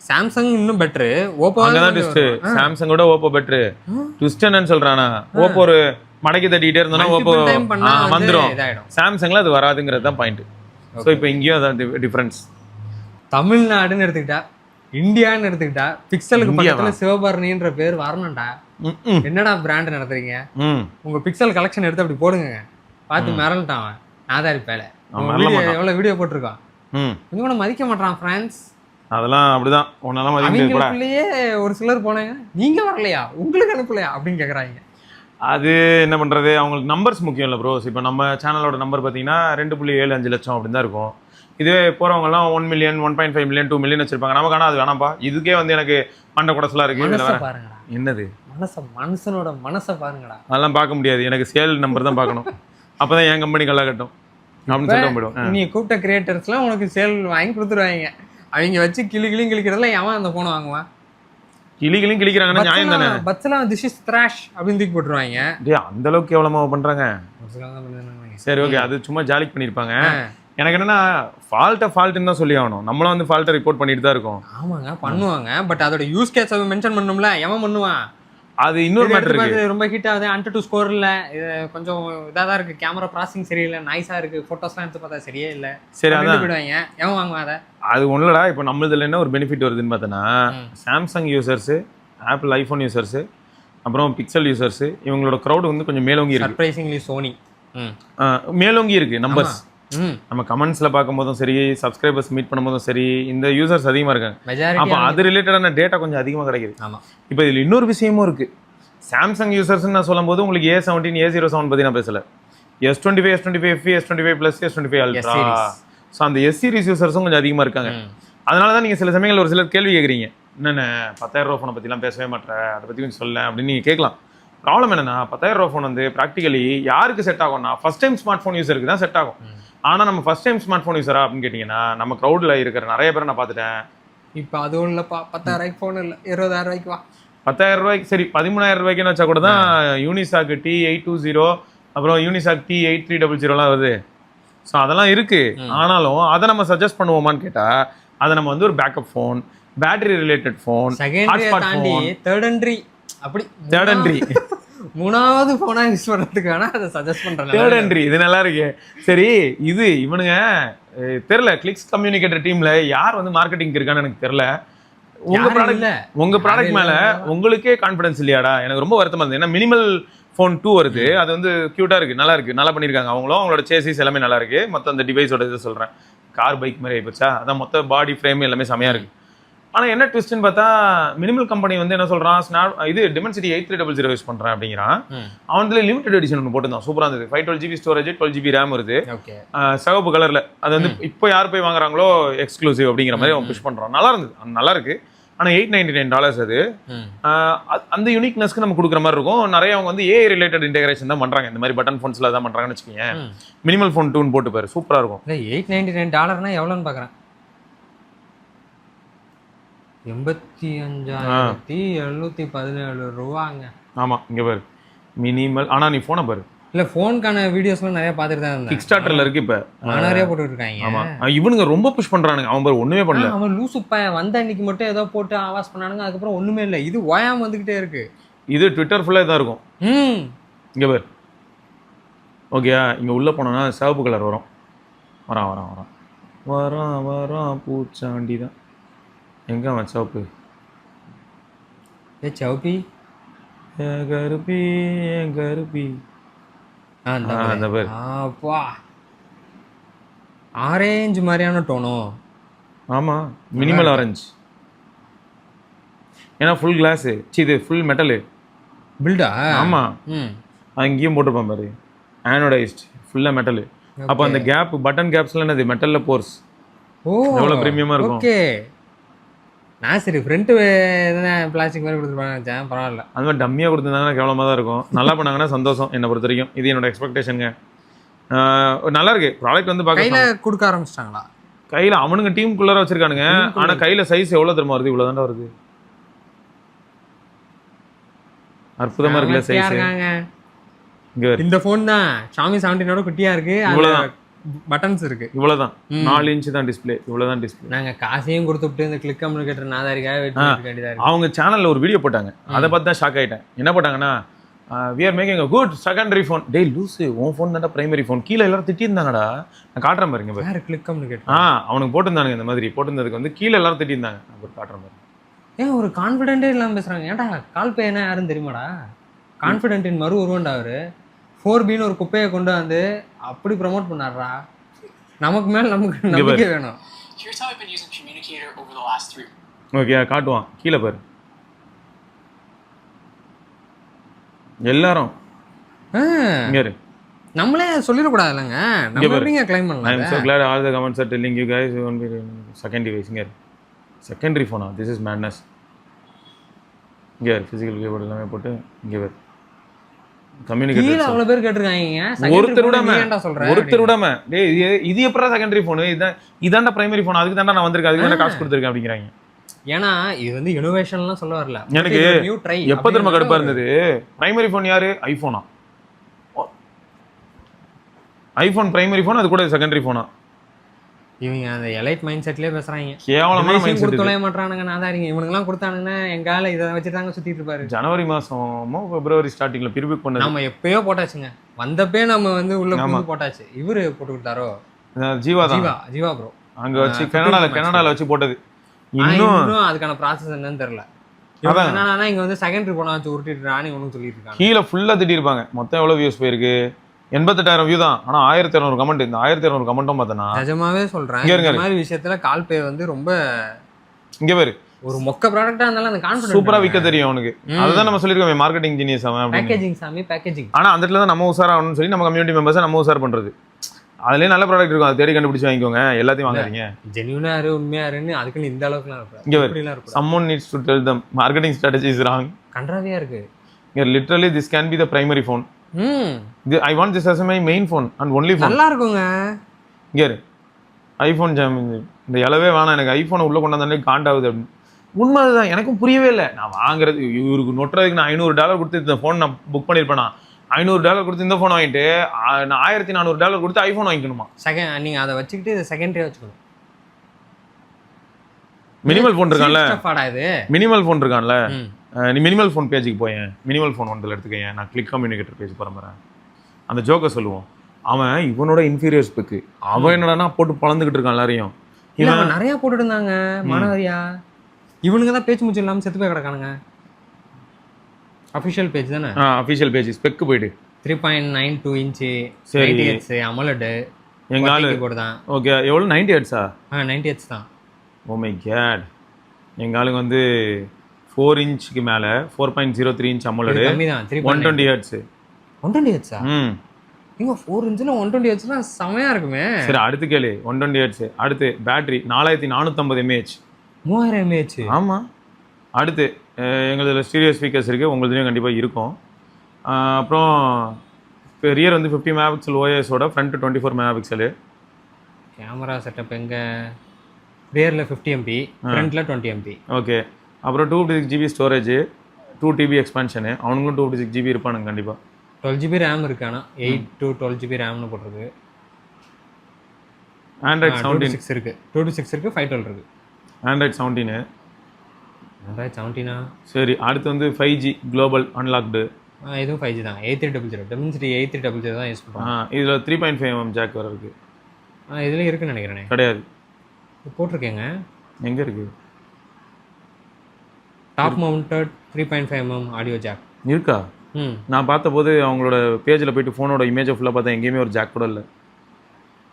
சாம்சங் இன்னும் பெட்டரு, ஓப்போ அங்கதான் ட்விஸ்ட். சாம்சங்கோட ஓப்போ பெட்டரு. ட்விஸ்ட் என்னன்னு சொல்றானா, ஓப்போ ஒரு மடக்கி தட்டிட்டே இருந்தோம்னா ஓப்போ வந்துடும், சாம்சங்ல அது வராதுங்கிறது தான் பாயிண்ட். ஸோ இப்போ இங்கேயும் அதான் டிஃபரன்ஸ். தமிழ்நாடுன்னு எடுத்துக்கிட்டா, இந்தியான்னு எடுத்துக்கிட்டா, பிக்சலுக்கு பக்கத்துல சிவபரணின்ற பேர் வரணும்டா. என்னடா பிராண்ட் நடத்துறீங்க? உங்க பிக்சல் கலெக்ஷன் எடுத்து அப்படி போடுங்க, பார்த்து மிரண்டான் ஆதாரி பேல. எவ்வளவு வீடியோ போட்டிருக்கான், கொஞ்சம் கூட மதிக்க மாட்டான் ஃப்ரெண்ட்ஸ். அதெல்லாம் அப்படிதான். அவங்களுக்குள்ளேயே ஒரு சிலர் போனாங்க, நீங்க வரலையா, உங்களுக்கு அனுப்பலையா அப்படின்னு கேக்குறாங்க. அது என்ன பண்றது, அவங்களுக்கு நம்பர்ஸ் முக்கியம் இல்லை ப்ரோஸ். இப்போ நம்ம சேனலோட நம்பர் பார்த்தீங்கன்னா 2.75 லட்சம் அப்படின்னு தான் இருக்கும். இதுவே போறவங்கலாம் 1 மில்லியன் 1.5 மில்லியன் 2 மில்லியன் வச்சிருப்பாங்க. நமக்கு ஆனால் அது வேணாம்ப்பா, இதுக்கே வந்து எனக்கு மண்டை குடசலா இருக்கு. என்னது மனுஷனோட மனசை பாருங்கடா. அதெல்லாம் பார்க்க முடியாது, எனக்கு சேல் நம்பர் தான் பார்க்கணும். அப்பதான் என் கம்பெனி கல்லா கட்டும் அப்படின்னு சொல்ல போயிடும். நீ கூப்பிட்ட கிரியேட்டர்ஸ்லாம் உனக்கு சேல் வாங்கி கொடுத்துருவாங்க. அவங்க வச்சு கிளிக்கிறதுல எவன் அந்த போனை வாங்குவான்? கிளிகளையும் கிளிக்கிறாங்கன்னா நியாயம் தானே. பட்சலாம் திஸ் இஸ் த்ராஷ் அப்படின்னு தூக்கி போட்டுருவாங்க. அந்த அளவுக்கு எவ்வளோ பண்றாங்க. சரி ஓகே, அது சும்மா ஜாலிக்கு பண்ணியிருப்பாங்க. எனக்கு என்னன்னா ஃபால்ட்னு தான் சொல்லி ஆகணும். நம்மளும் வந்து ஃபால்ட்டை ரிப்போர்ட் பண்ணிட்டு தான் இருக்கோம். ஆமாங்க பண்ணுவாங்க, பட் அதோட யூஸ் கேஸ் மென்ஷன் பண்ணணும்ல. எவன் பண்ணுவான்? அது இன்னொரு மேட்டர் இருக்கு. ரொம்ப ஹிட் ஆகுது, Antutu ஸ்கோர் இல்ல, கொஞ்சம் இதா தான் இருக்கு, கேமரா ப்ராசஸிங் சரியில்லை, நாய்ஸா இருக்கு, போட்டோஸ்லாம் எடுத்து பார்த்தா சரியே இல்ல. சரி அதான் போயிடுவாங்க. எவன் வாங்குவான் அதை? அது ஒண்ணுலடா. இப்போ நம்மளதுல என்ன ஒரு பெனிஃபிட் வருதுன்னு பார்த்தோன்னா, Samsung users, apple iPhone users, அப்புறம் பிக்சல் யூசர்ஸ், இவங்களோட க்ரௌட் வந்து கொஞ்சம் மேலோங்கி இருக்கு. சர்ப்ரைசிங்லி சோனி மேலோங்கி இருக்கு நம்பர்ஸ். நம்ம கமெண்ட்ஸ்ல பார்க்கும்போதும் சரி, சப்ஸ்கிரைபர்ஸ் மீட் பண்ணும்போதும் சரி, இந்த யூசர்ஸ் அதிகமா இருக்காங்க. அப்போ அது ரிலேட்டடான டேட்டா கொஞ்சம் அதிகமாக கிடைக்குது. இப்போ இதில் இன்னொரு விஷயமும் இருக்கு. சாம்சங் யூசர்ஸ் நான் சொல்லும் போது உங்களுக்கு A17 A07 பத்தி நான் பேசல, S25 S25 FE S25 Plus S25 Ultra. So அந்த S சீரிஸ் யூசர்ஸும் கொஞ்சம் அதிகமாக இருக்காங்க. அதனால தான் நீங்கள் சில சமயங்கள் ஒரு சிலர் கேள்வி கேட்குறீங்க, என்னென்ன 10,000 ரூபா ஃபோனை பற்றிலாம் பேசவே மாட்டேன், அதை பற்றி கொஞ்சம் சொல்ல அப்படின்னு நீங்கள் கேட்கலாம். ப்ராப்ளம் என்னன்னா, 10,000 ரூபா ஃபோன் வந்து ப்ராக்டிகலி யாருக்கு செட் ஆகும்னா, ஃபர்ஸ்ட் டைம் ஸ்மார்ட் ஃபோன் யூசருக்கு தான் செட் ஆகும். ஆனால் நம்ம ஃபர்ஸ்ட் டைம் ஸ்மார்ட் ஃபோன் யூஸரா அப்படின்னு கேட்டிங்கன்னா, நம்ம க்ரௌடில் இருக்கிற நிறைய பேரை நான் பார்த்துட்டேன். இப்போ அதுவும் இல்லைப்பா, 10,000 ஃபோன் இல்லை, 20,000 ரூபாய்க்கு வா. 10,000 ரூபாய்க்கு சரி, 13,000 ரூபாய்க்குன்னு வச்சா கூட தான் யூனிசாக் T820, அப்புறம் யூனிசாக் T8300 வருது. ஸோ அதெல்லாம் இருக்கு. ஆனாலும் அதை நம்ம சஜஸ்ட் பண்ணுவோமான்னு கேட்டால், அதை நம்ம வந்து ஒரு backup phone, battery related phone, தாண்டி தேர்ட் என்ட்ரி மூணாவது போனா யூஸ் பண்றதுக்கு வேணா அதை சஜஸ்ட் பண்றேன். தேர்ட் என்ட்ரி இது நல்லா இருக்கு. சரி, இது இவனுங்க தெரியல, கிளிக்ஸ் கம்யூனிகேட்டர் டீம்ல யார் வந்து மார்க்கெட்டிங் இருக்கான்னு எனக்கு தெரியல. உங்க ப்ராடக்ட் மேல உங்களுக்கே கான்ஃபிடன்ஸ் இல்லையாடா? எனக்கு ரொம்ப வருத்தமா இருந்தது. ஏன்னா மினிமல் ஃபோன் 2 வருது, அது வந்து கியூட்டா இருக்கு, நல்லா இருக்கு, நல்லா பண்ணிருக்காங்க. அவங்களோட சேசிஸ் எல்லாமே நல்லா இருக்கு. மொத்தம் அந்த டிவைஸோட இது சொல்றேன், கார் பைக் மாதிரி ஆயிப்போச்சா, அதான் மொத்த பாடி ஃப்ரேம் எல்லாமே செமையா இருக்கு. ஆனால் என்ன ட்விஸ்ட்னு பார்த்தா, மினிமல் கம்பெனி வந்து என்ன சொல்றான், இது Dimensity 8300 யூஸ் பண்றேன் அப்படிங்கிறான். அவன் லிமிடெட் எடிஷன் ஒன்று போட்டுருந்தான், சூப்பரா இருந்தது. 512GB ஸ்டோரேஜ், 12GB ரேம் வருது, சிவப்பு கலர்ல. அது வந்து இப்போ யார் போய் வாங்குறாங்களோ எக்ஸ்க்ளூசிவ் அப்படிங்கிற மாதிரி அவன் புஷ் பண்றான். நல்லா இருந்தது, நல்லா இருக்கு. ஆனால் $899 அது. அந்த யூனிக்னஸ்க்கு நம்ம கொடுக்குற மாதிரி இருக்கும். நிறைய அவங்க வந்து AI ரிலேட்டட் இன்டெகிரேஷன் தான் பண்றாங்க. இந்த மாதிரி பட்டன் ஃபோன்ஸ்ல தான் பண்றாங்கன்னு வச்சுக்கோங்க. மினிமல் ஃபோன் 2 போட்டு பாரு, சூப்பரா இருக்கும். $899 எவ்வளோன்னு பாக்குறேன். 85,717 ரூபாங்க. ஆமா, இங்க பாரு மினிமல். ஆனா நீ போனை பாரு. இல்ல போனுக்கான வீடியோஸ்லாம் நிறைய பார்த்துட்டு தான் இருந்தேன். கிக்ஸ்டார்டர்ல இருக்கு, இப்ப நிறைய போட்டுட்டு இருக்காங்க. ஆமா, இவனுங்க ரொம்ப புஷ் பண்றானுங்க. அவன் பாரு ஒண்ணுமே பண்ணல. அவன் லூசு பையன் வந்த அன்னைக்கு மட்டும் ஏதோ போட்டு ஆவாஸ் பண்ணானுங்க, அதுக்கப்புறம் ஒண்ணுமே இல்ல. இது ஓயாம வந்துகிட்டே இருக்கு. இது ட்விட்டர் ஃபுல்லா தான் இருக்கும். இங்க பாரு. ஓகேயா, இங்க உள்ள போனோம்னா சிவப்பு கலர் வரும். வரான் பூச்சாண்டி தான். எங்க அவன் சவுப்பு? சவுப்பி கருப்பி அந்த பேர். ஆரஞ்சு மாதிரியான டோனோ. ஆமா, மினிமல் ஆரஞ்சு. ஏன்னா ஃபுல் கிளாஸ், இது ஃபுல் மெட்டலு பில்டா. ஆமா, அங்கேயும் போட்டிருப்பான் பாரு, ஆனோடைஸ்ட் ஃபுல்லா மெட்டலு. அப்போ அந்த கேப், பட்டன் கேப்ஸ்ல என்னது மெட்டல்ல போர்ஸ். எவ்வளவு பிரீமியமா இருக்கும். ஓகே, நான் சரி ஃப்ரண்ட்டு எதனா பிளாஸ்டிக் மாதிரி கொடுத்துருப்பாங்க நினச்சேன், பரவாயில்ல. அது மாதிரி டம்மியாக கொடுத்துருந்தாங்கன்னா கேவலமாக தான் இருக்கும். நல்லா பண்ணாங்கன்னா சந்தோஷம் என்னை பொறுத்த வரைக்கும். இது என்னோட எக்ஸ்பெக்டேஷனுங்க. நல்லா இருக்கு ப்ராடக்ட் வந்து பார்க்க. கையில் கொடுக்க ஆரம்பிச்சிட்டாங்களா? கையில் அவனுங்க டீமுக்குள்ளார வச்சிருக்கானுங்க. ஆனால் கையில் சைஸ் எவ்வளோ தெரியுமா வருது? இவ்வளோ தாண்டா வருது. அற்புதமாக இருக்குல்ல சைஸ். இங்கே இந்த ஃபோன் தான் Xiaomi 17 குட்டியாக இருக்கு. இவ்வளோதான் பட்டன்ஸ் இருக்கு. இவ்வளோதான் 4 இன்ச் தான் டிஸ்பிளே. இவ்வளோதான் டிஸ்பிளே. நாங்கள் காசையும் கொடுத்துட்டு இந்த கிளிக் கம்யூனிகேட்டர் நாதாரிக்காக வெயிட் பண்ணிட்டு வேண்டியதாக இருக்கு. அவங்க சேனலில் ஒரு வீடியோ போட்டாங்க, அதை பார்த்து தான் ஷாக் ஆகிட்டேன். என்ன போட்டாங்கன்னா, we are making a good secondary phone. டேய் லூசு, உன் ஃபோன் தான்டா பிரைமரி ஃபோன். கீழே எல்லாரும் திட்டியிருந்தாங்கடா. நான் காட்டுறேன் பாருங்க. வேறு கிளிக் கம்யூனிகேட்டர் அவனுக்கு போட்டிருந்தானுங்க. இந்த மாதிரி போட்டிருந்ததுக்கு வந்து கீழே எல்லாரும் திட்டியிருந்தாங்க. நான் காட்டுறேன் பாருங்க. ஏன் ஒரு கான்ஃபிடென்ட்டே இல்லாமல் பேசுகிறாங்க. ஏன்டா கால் பே என்ன யாரும் தெரியுமாடா? கான்ஃபிடென்ட்டின் மறு உருவண்டா அவர். 4Bன்னு ஒரு குப்பையை கொண்டு வந்து அப்படி ப்ரமோட் பண்ணாடுறா. நமக்கு மேலே நமக்கு நம்பிக்கை வேணும். ஓகே காட்டுவான். கீழே பாரு எல்லாரும். நம்மளே சொல்லிடக்கூடாது இல்லைங்க. நம்ம எப்படிங்க கிளைம் பண்ணலாம்? I am so glad all the comments are telling you guys you won't be second device. இங்கே செகண்டரி ஃபோனா? This is madness. இங்கே ஃபிசிக்கல் கீபோர்டு எல்லாமே போட்டு இங்கே பாரு. கம்யூனிகேட்டர் அவ்வளோ பேர் கேட்டிருக்காங்க. ஒருத்தர் விடாம டேய் இது எப்படா செகண்டரி ஃபோனு? இதாண்டா பிரைமரி ஃபோன். அதுக்கு தாண்டா நான் வந்திருக்கேன், அதுக்கு தானே காசு கொடுத்துருக்கேன் அப்படிங்கிறாங்க. ஏன்னா இது வந்து இனோவேஷன்லாம் சொல்ல வரல. எனக்கு எப்போ திரும்ப கடுப்பா இருந்தது, பிரைமரி ஃபோன் யாரு? ஐஃபோனா? ஐஃபோன் பிரைமரி ஃபோன், அது கூட செகண்டரி ஃபோனா? இவங்க அந்த எலைட் மைண்ட் செட்லேயே பேசுறாங்க. கேவலமான மைண்ட் செட். தொலைய மாட்டானுங்க நாதாரிங்க. இவனுங்கெல்லாம் கொடுத்தானுங்கன்னா எங்கால இதை வச்சுட்டாங்க சுத்திட்டு இருப்பாரு. ஜனவரி மாசமோ பிப்ரவரி ஸ்டார்டிங்ல பிரிபிக் பண்ணது. நம்ம எப்பயோ போட்டாச்சுங்க. வந்தப்பே நம்ம வந்து உள்ள போட்டாச்சு. இவரு போட்டு விட்டாரோ? ஜீவா தான். ஜீவா ப்ரோ அங்க வச்சு கனடால வச்சு போட்டது. இன்னும் அதுக்கான ப்ராசஸ் என்னன்னு தெரியல. என்னன்னா இங்க வந்து செகண்டரி போனா வச்சு உருட்டிட்டு ஒன்னும் சொல்லிட்டு இருக்காங்க. கீழே ஃபுல்லா திட்டிருப்பாங்க. மொத்தம் எவ்வளவு வியூஸ் போயிருக்கு? 88,000 வியூ தான். ஆனா 1200 கமெண்ட். இந்த 1200 கமெண்ட்டும் பார்த்தனா நிஜமாவே சொல்றேன். இந்த மாதிரி விஷயத்துல கால் பே வந்து ரொம்ப இங்க பாரு. ஒரு மொக்க ப்ராடக்ட்டா இருந்தாலும் அந்த கான்ஃபிடன்ஸ் சூப்பரா விக்க தெரியும் அவனுக்கு. அதுதான் நம்ம சொல்லிருக்கோம், மார்க்கெட்டிங் ஜீனியஸ் அவன். பேக்கேஜிங் சாமி பேக்கேஜிங். ஆனா அந்த இடத்துல தான் நம்ம உசார் ஆகணும்னு சொல்லி நம்ம கம்யூனிட்டி மெம்பர்ஸ் நம்ம உசார் பண்றது. அதுலயே நல்ல ப்ராடக்ட் இருக்கும், அதை தேடி கண்டுபிடிச்சு வாங்கிக்கோங்க. எல்லாத்தையும் வாங்குறீங்க. ஜென்யூனா இரு, உண்மையா இருன்னு அதுக்குன்னு இந்த அளவுக்குலாம் இருப்பா. இங்க பாரு. someone needs to tell them marketing strategy is wrong. கன்றாவியா இருக்கு. Here literally this can be the primary phone. I want this as my main phone and only phone. நல்லா இருக்குங்க. இங்க ஐபோன் ஜாம். இந்த இலவே வேணாம் எனக்கு. ஐபோனை உள்ள கொண்டு வந்தாலே காண்டாகுது அப்படின்னு. உண்மைதான், எனக்கும் புரியவே இல்லை. நான் வாங்குறது இவருக்கு நொட்டுறதுக்கு நான் $500 கொடுத்து இந்த ஃபோன் நான் புக் பண்ணியிருப்பேனா? $500 கொடுத்து இந்த ஃபோன் வாங்கிட்டு நான் $1400 கொடுத்து ஐஃபோன் வாங்கிக்கணுமா? நீங்கள் அதை வச்சுக்கிட்டு இதை செகண்டரியாக வச்சுக்கணும். மினிமல் ஃபோன் இருக்கான்ல, இது மினிமல் ஃபோன் இருக்கான்ல, நீ மினிமல் ஃபோன் பேஜுக்கு போயேன். மினிமல் ஃபோன் ஒன்றில் எடுத்துக்கேன். நான் கிளிக் கம்யூனிகேட்டர் பேஜ் பரம்புறேன். அந்த ஜோக்கை சொல்லுவோம். அவன் இவனோட இன்ஃபீரியர் ஸ்பெக்கு. அவன் என்னடா போட்டு பழந்துக்கிட்டு இருக்கான் எல்லாரையும். இவன் நிறையா போட்டுட்டு இருந்தாங்க மாணவரியா. இவனுங்க தான் பேச்சு மூச்சு இல்லாமல் செத்து போய் கிடக்கானுங்க. அஃபிஷியல் பேஜ் தானே? அஃபிஷியல் பேஜ் ஸ்பெக்கு போயிட்டு 3.92 இன்ச்சு சரி AMOLED எங்க ஆளு போர்டு தான். ஓகே எவ்வளோ? 90 ஹெர்ட்ஸா? 90 ஹெர்ட்ஸ் தான். Oh my God. எங்கள் ஆளுங்க வந்து 4 இன்ச்சுக்கு மேலே 4.03 இன்ச் AMOLED 120 ஹெர்ட்ஸ். 120 ஹெர்ட்ஸா? இங்க 4 இன்ச்சில் 120 ஹெர்ட்ஸ்னா செமையாக இருக்குமே. சரி அடுத்து கேளு. 120 ஹெர்ட்ஸ். அடுத்து பேட்டரி 4450 mAh. 3000 mAh. ஆமாம். அடுத்து எங்களதில் ஸ்டீரியோ ஸ்பீக்கர்ஸ் இருக்குது, உங்களுதுலேயும் கண்டிப்பாக இருக்கும். அப்புறம் இப்போ ரியர் வந்து 50 மெகாபிக்சல் ஓஎஸோட ஃப்ரண்ட் 24 மெகாபிக்சலு. கேமரா செட்டப் எங்கே? ரியரில் 50 MP, ஃப்ரண்ட்டில் 20 MP. ஓகே. அப்புறம் 256 GB ஸ்டோரேஜ், 2 TB எக்ஸ்பான்ஷனு. அவனுங்களும் 256 GB இருப்பானுங்க கண்டிப்பாக. 12 GB ரேம் இருக்கு. ஆனால் 8 to 12 GB ரேம்னு போட்டிருக்கு. ஆண்ட்ராய்ட் 17 இருக்குது, 226 இருக்குது, 512 இருக்குது. ஆண்ட்ராய்ட் 17. ஆண்ட்ராய்ட் 17 சரி. அடுத்து வந்து 5G குளோபல் அன்லாக்டு. இதுவும் 5G தான். 8300 டெமின்சிட்டி 8300 தான் யூஸ் பண்ணுறோம். இதில் 3.5mm ஜாக் வர இருக்குது. இதில் இருக்குன்னு நினைக்கிறேனே. கிடையாது, போட்டிருக்கேங்க. எங்கே இருக்குது? Top mounted 3.5mm audio jack இருக்கா? நான் பார்த்தபோது அவங்களோட பேஜில் போயிட்டு ஃபோனோட இமேஜை ஃபுல்லாக பார்த்தா எங்கேயுமே ஒரு ஜாக் கூட இல்லை.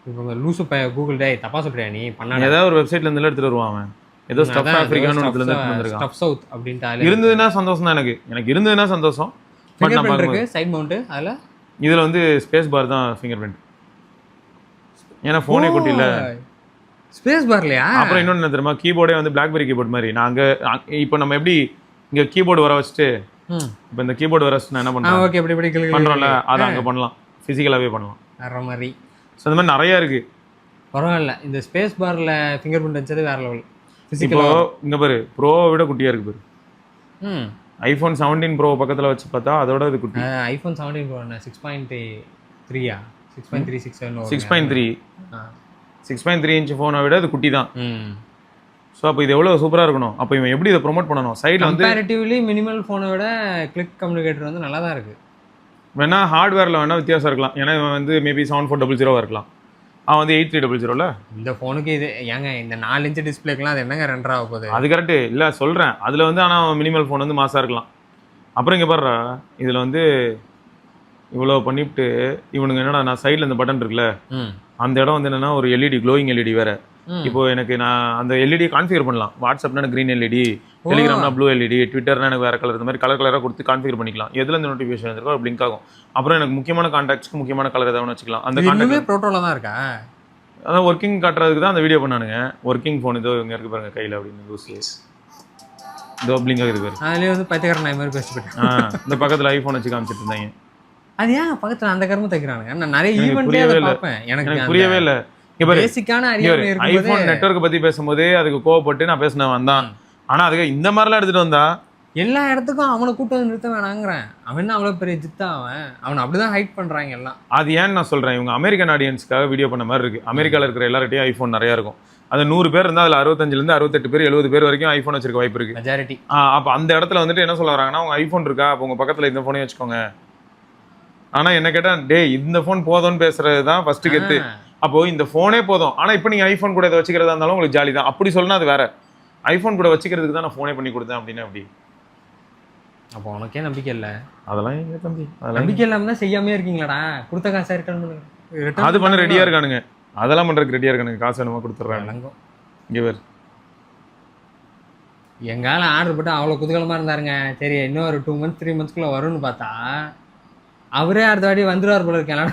இப்போ லூசு கூகுள் டே தப்பா சொல்றியா நீ? பண்ண ஏதாவது ஒரு வெப்சைட்ல இருந்து எடுத்துட்டு வருவான் அவன். ஏதோ ஸ்டஃப் ஆப்பிரிக்கான்னு ஒன்றுல இருந்து வந்திருக்கான். ஸ்டஃப் சவுத் அப்படின்ட்டு இருந்ததுன்னா சந்தோஷம் தான். எனக்கு இருந்ததுன்னா சந்தோஷம். பட் நம்ம இருக்கு சைடு மவுண்ட். அதில் இதில் வந்து ஸ்பேஸ் பார் தான் ஃபிங்கர் பிரிண்ட். ஏன்னா ஃபோனே குட்டி இல்லை. ஸ்பேஸ் பார்லையா? அப்புறம் இன்னொன்று என்ன தெரியுமா, கீபோர்டே வந்து பிளாக்பெரி கீபோர்ட் மாதிரி. இப்போ நம்ம எப்படி இங்கே கீபோர்டு வர வச்சுட்டு இப்போ இந்த கீபோர்டு வர வச்சு நான் என்ன பண்ணுறேன், ஓகே, இப்படி பண்ணுறோம்ல, அதை அங்கே பண்ணலாம், ஃபிசிக்கலாகவே பண்ணலாம். வேற மாதிரி. ஸோ இந்த மாதிரி நிறையா இருக்கு. பரவாயில்ல, இந்த ஸ்பேஸ் பார்ல ஃபிங்கர் பிரிண்ட் வச்சது வேற லெவல். இப்போ இங்கே பாரு, ப்ரோவை விட குட்டியாக இருக்கு பாரு. ஐஃபோன் 17 ப்ரோ பக்கத்தில் வச்சு பார்த்தா அதோட இது குட்டி. ஐஃபோன் 17 ப்ரோ 6.3 6.367 6.3 6.3 இன்ச் ஃபோனை விட இது குட்டி தான். ஸோ அப்போ இது எவ்வளோ சூப்பராக இருக்கணும். அப்போ இவன் எப்படி இதை ப்ரொமோட் பண்ணணும்? சைடில் வந்து கம்பேரிட்டிவ்லி மினிமல் ஃபோனை விட கிளிக் கம்யூனிகேட்டர் வந்து நல்லா தான் இருக்குது. வேணா ஹார்ட்வேரில் வேணா வித்தியாசம் இருக்கலாம். ஏன்னா இவன் வந்து மேபி 7400 இருக்கலாம், அவன் வந்து 8300. இந்த ஃபோனுக்கு இது ஏங்க இந்த 4 இன்ச் டிஸ்பிளேக்கெலாம் அது என்னங்க 2 ஆக போகுது? அது கரெக்டு இல்லை சொல்கிறேன். அதில் வந்து ஆனால் மினிமல் ஃபோன் வந்து மாசாக இருக்கலாம். அப்புறம் இங்கே பாடுறா, இதில் வந்து இவ்வளோ பண்ணிவிட்டு இவனுங்க என்னடா, நான் சைடில் இந்த பட்டன் இருக்குல்ல, அந்த இடம் வந்து என்னன்னா ஒரு எல்இடி, க்ளோயிங் எல்இடி வேற. இப்போ எனக்கு நான் அந்த எல்இடி கான்ஃபிகர் பண்ணலாம். வாட்ஸ்அப்னா எனக்கு க்ரீன் எல்இடி, டெலிகிராம்னா ப்ளூ எல்இடி, ட்விட்டர்னா எனக்கு வேற கலர், இந்த மாதிரி கலர் கலராக கொடுத்து கான்ஃபிகர் பண்ணிக்கலாம். எதுல இந்த நோட்டிஃபிகேஷன் இருக்கோ அது பிளிங்க் ஆகும். அப்புறம் எனக்கு முக்கியமான கான்டாக்ட்ஸ்க்கு முக்கியமான கலர் ஏதாவது வச்சுக்கலாம். அந்த கான்டாக்ட் ப்ரோட்டோல தான் இருக்கா? அதான் ஒர்க்கிங் காட்டுறதுக்கு தான் அந்த வீடியோ பண்ணானுங்க. ஒர்க்கிங் ஃபோன் இதோ இங்கே இருக்கு பாருங்க கையில் அப்படின்னு லூசி இதோ பிளிங்க் ஆகுது பாரு. அதுலேயே வந்து பைத்தியக்காரன் நாய் மாதிரி பேசிட்டு போயிட்டேன். இந்த பக்கத்தில் ஐஃபோன் வச்சு காமிச்சிட்டு இருந்தாங்க. அது ஏன் பக்கத்தில் அந்த கரும்பு தைக்கிறானுங்க? நான் நிறைய ஈவெண்ட்டே அதை பார்ப்பேன், எனக்கு புரியவே இல்லை. பேசிக்கான ஐபோன் நெட்வொர்க் பத்தி பேசும்போது அதுக்கு கோவப்பட்டு நான் பேசினேன் வந்தான். ஆனா அதுக்கு இந்த மாதிரிலாம் எடுத்துட்டு வந்தா எல்லா இடத்துக்கும் அவனை கூட்டு வந்து நிறுத்த வேணாங்கிறேன். அவன் அவ்வளவு பெரிய ஜித்தா, அவன் அப்படிதான் ஹைட் பண்றாங்க எல்லாம். அது ஏன்னு நான் சொல்றேன், இவங்க அமெரிக்கன் ஆடியன்ஸ்க்காக வீடியோ பண்ண மாதிரி இருக்கு. அமெரிக்கால இருக்கிற எல்லார்ட்டையும் ஐபோன் நிறைய இருக்கும். அது 100 பேர் இருந்தா அதுல 65 இருந்து 68 பேர் 70 பேர் வரைக்கும் ஐபோன் வச்சிருக்க வாய்ப்பு இருக்கு, மெஜாரிட்டி. அப்ப அந்த இடத்துல வந்துட்டு என்ன சொல்ல வராங்கன்னா, உங்க ஐபோன் இருக்கா, அப்ப உங்க பக்கத்துல இந்த போனே வச்சுக்கோங்க. ஆனா என்ன கேட்டா, டே இந்த போன் போதும்னு பேசுறதுதான் ஃபர்ஸ்ட் கெத்து. அப்போ இந்த போனே போதும், ஆனா இப்போ நீங்க ஐபோன் கூட இதை வச்சுக்கிறதா இருந்தாலும் உங்களுக்கு ஜாலி தான். அப்படி சொல்லணும், அது வேற. ஐபோன் கூட வச்சுக்கிறதுக்கு தான் நான் போனே பண்ணி கொடுத்தேன் அப்படின்னு. அப்படி அப்போ உனக்கே நம்பிக்கை இல்லை? அதெல்லாம் எங்க தம்பி, அதெல்லாம் நம்பிக்கை இல்லாம தான் செய்யாமே இருக்கீங்களாடா. கொடுத்த காசை ரிட்டர்ன் பண்ணுங்க. அது பண்ண ரெடியா இருக்கானுங்க, அதெல்லாம் பண்றதுக்கு ரெடியா இருக்கானுங்க. காசு வேணுமா கொடுத்துட்றாங்க. இங்க வேறு எங்கால ஆர்டர் போட்டு அவ்வளோ குதூகலமா இருந்தாருங்க. சரி இன்னும் ஒரு 2 months 3 monthsக்குள்ள வரும்னு பார்த்தா அவரே அடுத்த வாட்டி வந்துடுவார் போல இருக்கேன்.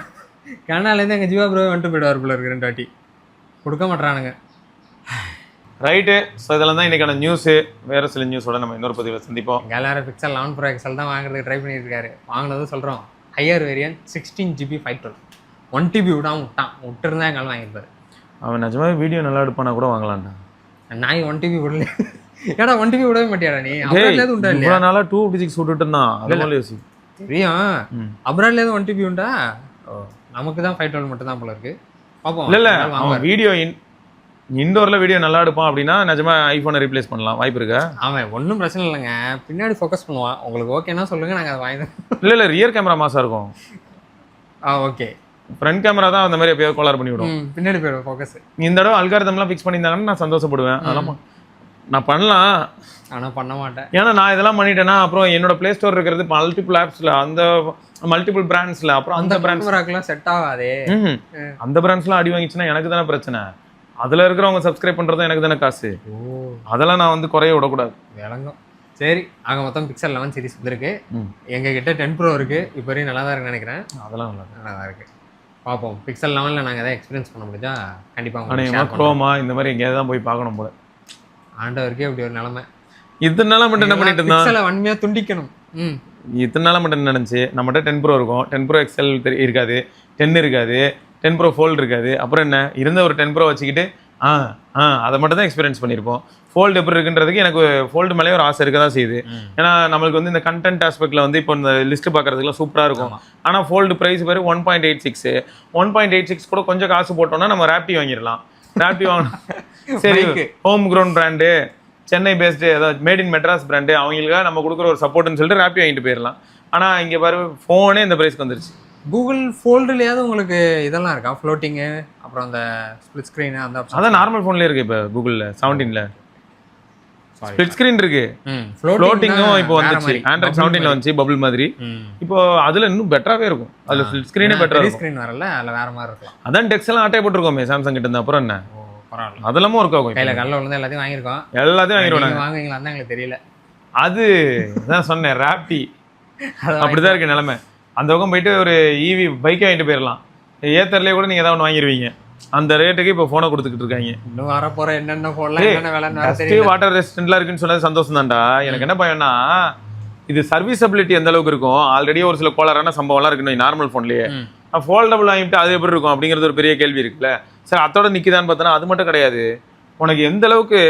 கனடாலேருந்து எங்கள் ஜீவா ப்ரோ வந்துட்டு போயிடுவார் போல இருக்கு. 2 வாட்டி கொடுக்க மாட்டானுங்க. ரைட்டு. ஸோ இதெல்லாம் தான் இன்றைக்கான நியூஸு. வேறு சில நியூஸோட நம்ம இன்னொரு பதிவில் சந்திப்போம். எல்லாரும் பிக்சல் 11 Pro XL தான் வாங்குறதுக்கு ட்ரை பண்ணிட்டு இருக்காரு. வாங்கினதும் சொல்கிறோம் ஹையர் வேரியன்ட் 16GB 512 1TB விட்டுருந்தா எங்காலும் வாங்கியிருப்பாரு. அவன் நிஜமாவே வீடியோ நல்லா எடுப்பானா கூட வாங்கலாம்டா. நான் 1TB விடல. ஏடா 1TB விடவே மாட்டியாடா நீ? அப்ராட்லேருந்து உண்டா இல்லையா? நாளா 256 விட்டுட்டு இருந்தான். அதனால யோசி தெரியும். அப்ராட்லேருந்து 1TB உண்டா? நமக்கு தான் 512 மட்டும் தான் போல இருக்கு. பாப்போம். இல்ல அவன் வீடியோ இன்டோர்ல வீடியோ நல்லா எடுப்பான் அப்படின்னா நிஜமா ஐபோனை ரீப்ளேஸ் பண்ணலாம், வாய்ப்பு இருக்கா? அவன் ஒன்றும் பிரச்சனை இல்லைங்க, பின்னாடி ஃபோக்கஸ் பண்ணுவான். உங்களுக்கு ஓகேன்னா சொல்லுங்க, நாங்கள் அதை வாங்கி. இல்ல ரியர் கேமரா மாசா இருக்கும். ஓகே. ஃப்ரண்ட் கேமரா தான் அந்த மாதிரி எப்பயாவது கோளாறு பண்ணி விடும். பின்னாடி போயிடும் ஃபோக்கஸ். இந்த தடவை அல்காரிதம்லாம் ஃபிக்ஸ் பண்ணியிருந்தாங்கன்னா நான் சந்தோஷப்படுவேன். அதெல்லாம் நான் பண்ணலாம், ஆனால் பண்ண மாட்டேன். ஏன்னா நான் இதெல்லாம் பண்ணிட்டேன்னா அப்புறம் என்னோட பிளே ஸ்டோர் இருக்கிறது மல்டிபிள் ஆப்ஸ்ல, அந்த மல்டிபிள் பிராண்ட்ஸ்ல, அப்புறம் அந்த பிராண்ட்ஸ்லாம் செட் ஆகாதே. அந்த பிராண்ட்ஸ்லாம் அடி வாங்கிச்சுன்னா எனக்கு தானே பிரச்சனை. அதுல இருக்கிறவங்க சப்ஸ்கிரைப் பண்றதும் எனக்கு தானே காசு. அதெல்லாம் நான் வந்து குறைய விடக்கூடாது. விளங்கும். சரி, அங்கே மொத்தம் பிக்சல் 11 சீரிஸ் வந்துருக்கு. எங்ககிட்ட 10 Pro இருக்கு. இப்போ வரையும் நல்லா தான் இருக்குன்னு நினைக்கிறேன். அதெல்லாம் நல்லா தான் இருக்கு. பார்ப்போம். பிக்சல் 11ல் நாங்கள் எதாவது எக்ஸ்பீரியன்ஸ் பண்ண முடிஞ்சா கண்டிப்பாக குரோமா இந்த மாதிரி எங்கேயாவது தான் போய் பார்க்கணும் போல. ஆண்டவருக்கே அப்படி ஒரு நிலைமை. இத்தனை நாளா மட்டும் என்ன பண்ணிட்டு இருந்தா, பிக்சலை வன்மையாக துண்டிக்கணும். இத்தனை நாளா மட்டும் என்ன நினைச்சு, நம்மகிட்ட 10 Pro இருக்கும், 10 Pro XL இருக்காது, 10 இருக்காது, 10 Pro Fold இருக்காது. அப்புறம் என்ன இருந்த ஒரு 10 Pro வச்சுக்கிட்டு அதை மட்டும் தான் எக்ஸ்பீரியன்ஸ் பண்ணியிருப்போம். ஃபோல்டு எப்படி இருக்குன்றதுக்கு எனக்கு ஃபோல்டு மேலே ஒரு ஆசை இருக்க தான் செய்யுது. ஏன்னா நம்மளுக்கு வந்து இந்த கண்டென்ட் ஆஸ்பெக்ட்ல வந்து இப்போ இந்த லிஸ்ட் பார்க்கறதுக்குலாம் சூப்பராக இருக்கும். ஆனால் ஃபோல்டு ப்ரைஸ் பேர் 1.86 1.86 கூட கொஞ்சம் காசு போட்டோம்னா நம்ம ராப்டி வாங்கிடலாம். ராப்டி வாங்கணும். சரி, home ground brand, Chennai based, ஏதாவது மேட் இன் மெட்ராஸ் பிராண்டு, அவங்களுக்காக நம்ம கொடுக்குற ஒரு சப்போர்ட்னு சொல்லிட்டு ராப்டி வாங்கிட்டு போயிடலாம். ஆனால் இங்கே பாரு ஃபோனே இந்த ப்ரைஸ்க்கு வந்துருச்சு. கூகுள் ஃபோல்டுலையாவது உங்களுக்கு இதெல்லாம் இருக்கா, ஃப்ளோட்டிங்கு, அப்புறம் அந்த ஸ்பிளிட் ஸ்க்ரீனு, அந்த அதான் நார்மல் ஃபோன்லேயே இருக்குது. இப்போ கூகுளில் 17ல் ஸ்பிளிட் ஸ்க்ரீன் இருக்கு, ஃப்ளோட்டிங்கும் இப்போ வந்துச்சு. ஆண்ட்ராய்ட் 17ல் வந்துச்சு பபிள் மாதிரி. இப்போ அதில் இன்னும் பெட்டராகவே இருக்கும். அதில் ஸ்பிளிட் ஸ்க்ரீனே பெட்டராக இருக்கும். ஸ்க்ரீன் வரல, அதில் வேற மாதிரி இருக்கும். அதான் டெக்ஸ் எல்லாம் ஆட்டை போட்டிருக்கோமே சாம்சங் கிட்ட இருந்து. அப்புறம் என்ன அதெல்லாமும் ஒர்க் ஆகும். கையில் கல்ல விழுந்து எல்லாத்தையும் வாங்கியிருக்கோம். எல்லாத்தையும் வாங்கிடுவாங்க. வாங்குவீங்களா தான் எங்களுக்கு தெரியல. அது தான் சொன்னேன், ராப்டி அப்படிதான் இருக்கு நிலைமை. அந்த பக்கம் போயிட்டு ஒரு ஈவி பைக்கே வாங்கிட்டு போயிடலாம். ஏத்தர்லேயே கூட நீங்கள் ஏதாவது ஒன்று வாங்கிடுவீங்க. அந்த ரேட்டுக்கு இப்போ ஃபோனை கொடுத்துக்கிட்டு இருக்காங்க. இன்னும் வர போற என்னென்ன போடலாம் என்னென்ன விலைன்னு டஸ்ட் தெரியல. வாட்டர் ரெசிஸ்டன்ட்லாம் இருக்குன்னு சொன்னது சந்தோஷம் தான்டா. எனக்கு என்ன பயம்னா இது சர்வீசபிலிட்டி எந்த அளவுக்கு இருக்கும். ஆல்ரெடி ஒரு சில கோளாறான சம்பவம்லாம் இருக்குன்னு நார்மல் ஃபோன்லயே ஃபோல்டபுள் வாங்கிட்டு அது எப்படி இருக்கும் அப்படிங்கிறது ஒரு பெரிய கேள்வி இருக்குல்ல. சரி அதோட நிற்கிதான்னு பார்த்தோன்னா அது மட்டும் கிடையாது. உனக்கு எந்த அளவுக்கு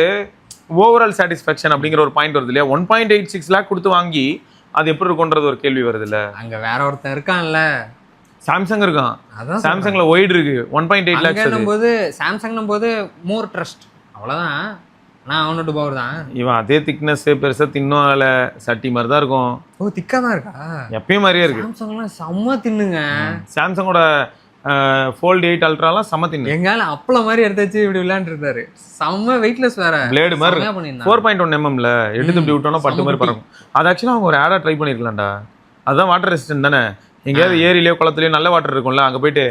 ஓவரால் சாட்டிஸ்ஃபேக்ஷன் அப்படிங்கிற ஒரு பாயிண்ட் வருது இல்லையா. 1.86 lakh கொடுத்து வாங்கி அது எப்படி இருக்கும்ன்றது ஒரு கேள்வி வருது இல்ல. அங்க வேற ஒருத்தன் இருக்கான்ல, சாம்சங் இருக்கான். அதான் சாம்சங்ல ஒயிட் இருக்கு 1.8 lakhs. போது சாம்சங் போது மோர் ட்ரஸ்ட் அவ்வளவுதான். நான் அவனோட பவர் தான். இவன் அதே திக்னஸ் பெருசா தின்னும் அதில் சட்டி மாதிரி தான் இருக்கும். ஓ திக்கா தான் இருக்கா? எப்பயும் மாதிரியே இருக்கு. சாம்சங்லாம் செம்ம தின்னுங்க. சாம்சங்கோட ஃபோல்ட் 8 அல்ட்ராலாம் செம்ம தின்னு. எங்கால அப்பள மாதிரி எடுத்து வச்சு இப்படி விளையாண்டு இருந்தாரு. செம்ம வெயிட்லெஸ் வேற. பிளேடு மாதிரி 4.1 mmல எடுத்து இப்படி விட்டோம்னா பட்டு மாதிரி பறக்கும். அது ஆக்சுவலாக அவங்க ஒரு ஆடா ட்ரை பண்ணிருக்கலாம்டா. அதுதான் வாட்டர் ரெசிஸ்டன்ட் தானே. எங்கேயாவது ஏரியிலயோ குளத்துலயோ நல்ல வாட்டர் இருக்கும்ல, அங்க போயிட்டு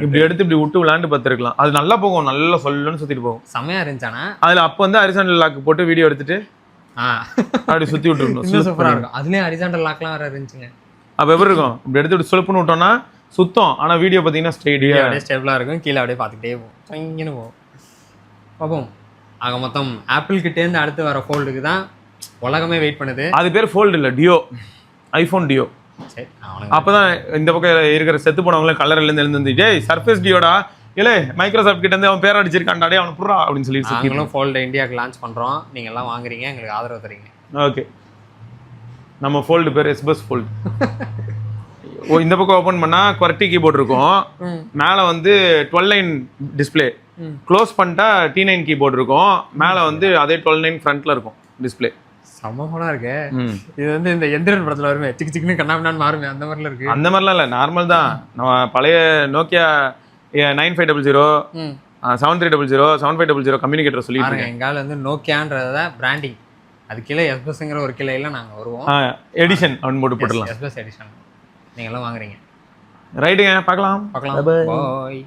இப்படி எடுத்து இப்படி விட்டு விளையாண்டு பார்த்துருக்கலாம். அது நல்லா போகும், நல்லா சொல்லுன்னு சுத்திட்டு போகும். செம்மையா இருந்துச்சானா அதுல அப்போ வந்து ஹரிசாண்டல் லாக் போட்டு வீடியோ எடுத்துட்டு அப்படி சுத்தி விட்டுருக்கணும். இன்னும் சூப்பரா இருக்கும். அதுலயும் ஹரிசாண்டல் லாக்லாம் வேற இருந்துச்சுங்க. அப்ப எப்படி இருக்கும்? இப்படி எடுத்து இப்படி சுலப்புன்னு விட்டோம்னா சுத்தம். ஆனா வீடியோ பாத்தீங்கன்னா ஸ்ட்ரெயிட்டா அப்படியே ஸ்டேபிளா இருக்கும். கீழே அப்படியே பார்த்துக்கிட்டே போகும். இங்கன்னு போகும். பார்ப்போம். ஆக மொத்தம் ஆப்பிள் கிட்டேருந்து அடுத்து வர ஃபோல்டுக்கு தான் உலகமே வெயிட் பண்ணுது. அது பேர் ஃபோல்டு இல்லை, டியோ. IPhone deo. சரி அப்பதான் இந்த பக்கம் இருக்கிற செத்து போனவங்களே கலர்ல இருந்து எழுந்து டேய் சர்ஃபேஸ் டியோடா இல்லை மைக்ரோசாஃப்ட் கிட்ட இருந்து அவன் பேர் அடிச்சிருக்கான்டா அவன் புறா அப்படின்னு சொல்லி நாங்களும் ஃபோல்டு இந்தியாவுக்கு லான்ச் பண்றோம். நீங்க எல்லாம் வாங்குறீங்க, எங்களுக்கு ஆதரவு தரீங்க. ஓகே. நம்ம ஃபோல்டு பேர் எஸ்பஸ் ஃபோல்டு. ஓ இந்த பக்கம் ஓப்பன் பண்ணா QWERTY கீபோர்ட் இருக்கும். மேலே வந்து 12 லைன் டிஸ்பிளே. க்ளோஸ் பண்ணிட்டா T9 கீபோர்ட் இருக்கும். மேலே வந்து அதே 12 லைன் ஃப்ரண்ட்ல இருக்கும் டிஸ்பிளே. சமமா இருக்கு. இது வந்து இந்த எந்திரன் படத்துல வருமே சிக்கு சிக்குன்னு கண்ணாபின்னான்னு மாறுமே, அந்த மாதிரிலாம் இருக்கு. அந்த மாதிரிலாம் இல்லை, நார்மல் தான். நம்ம பழைய நோக்கியா 9500 7300 7500 கம்யூனிகேட்டர் சொல்லிட்டு இருக்கேன். எங்கால வந்து நோக்கியான்றத பிராண்டிங், அது கீழே எஸ்பஸ்ங்கிற ஒரு கிளையில நாங்க வருவோம். எடிஷன் அப்படின்னு போட்டு போட்டுடலாம். எஸ்பஸ் எடிஷன் நீங்க எல்லாம் வாங்குறீங்க. ரைட்டுங்க, பார்க்கலாம். பாய்.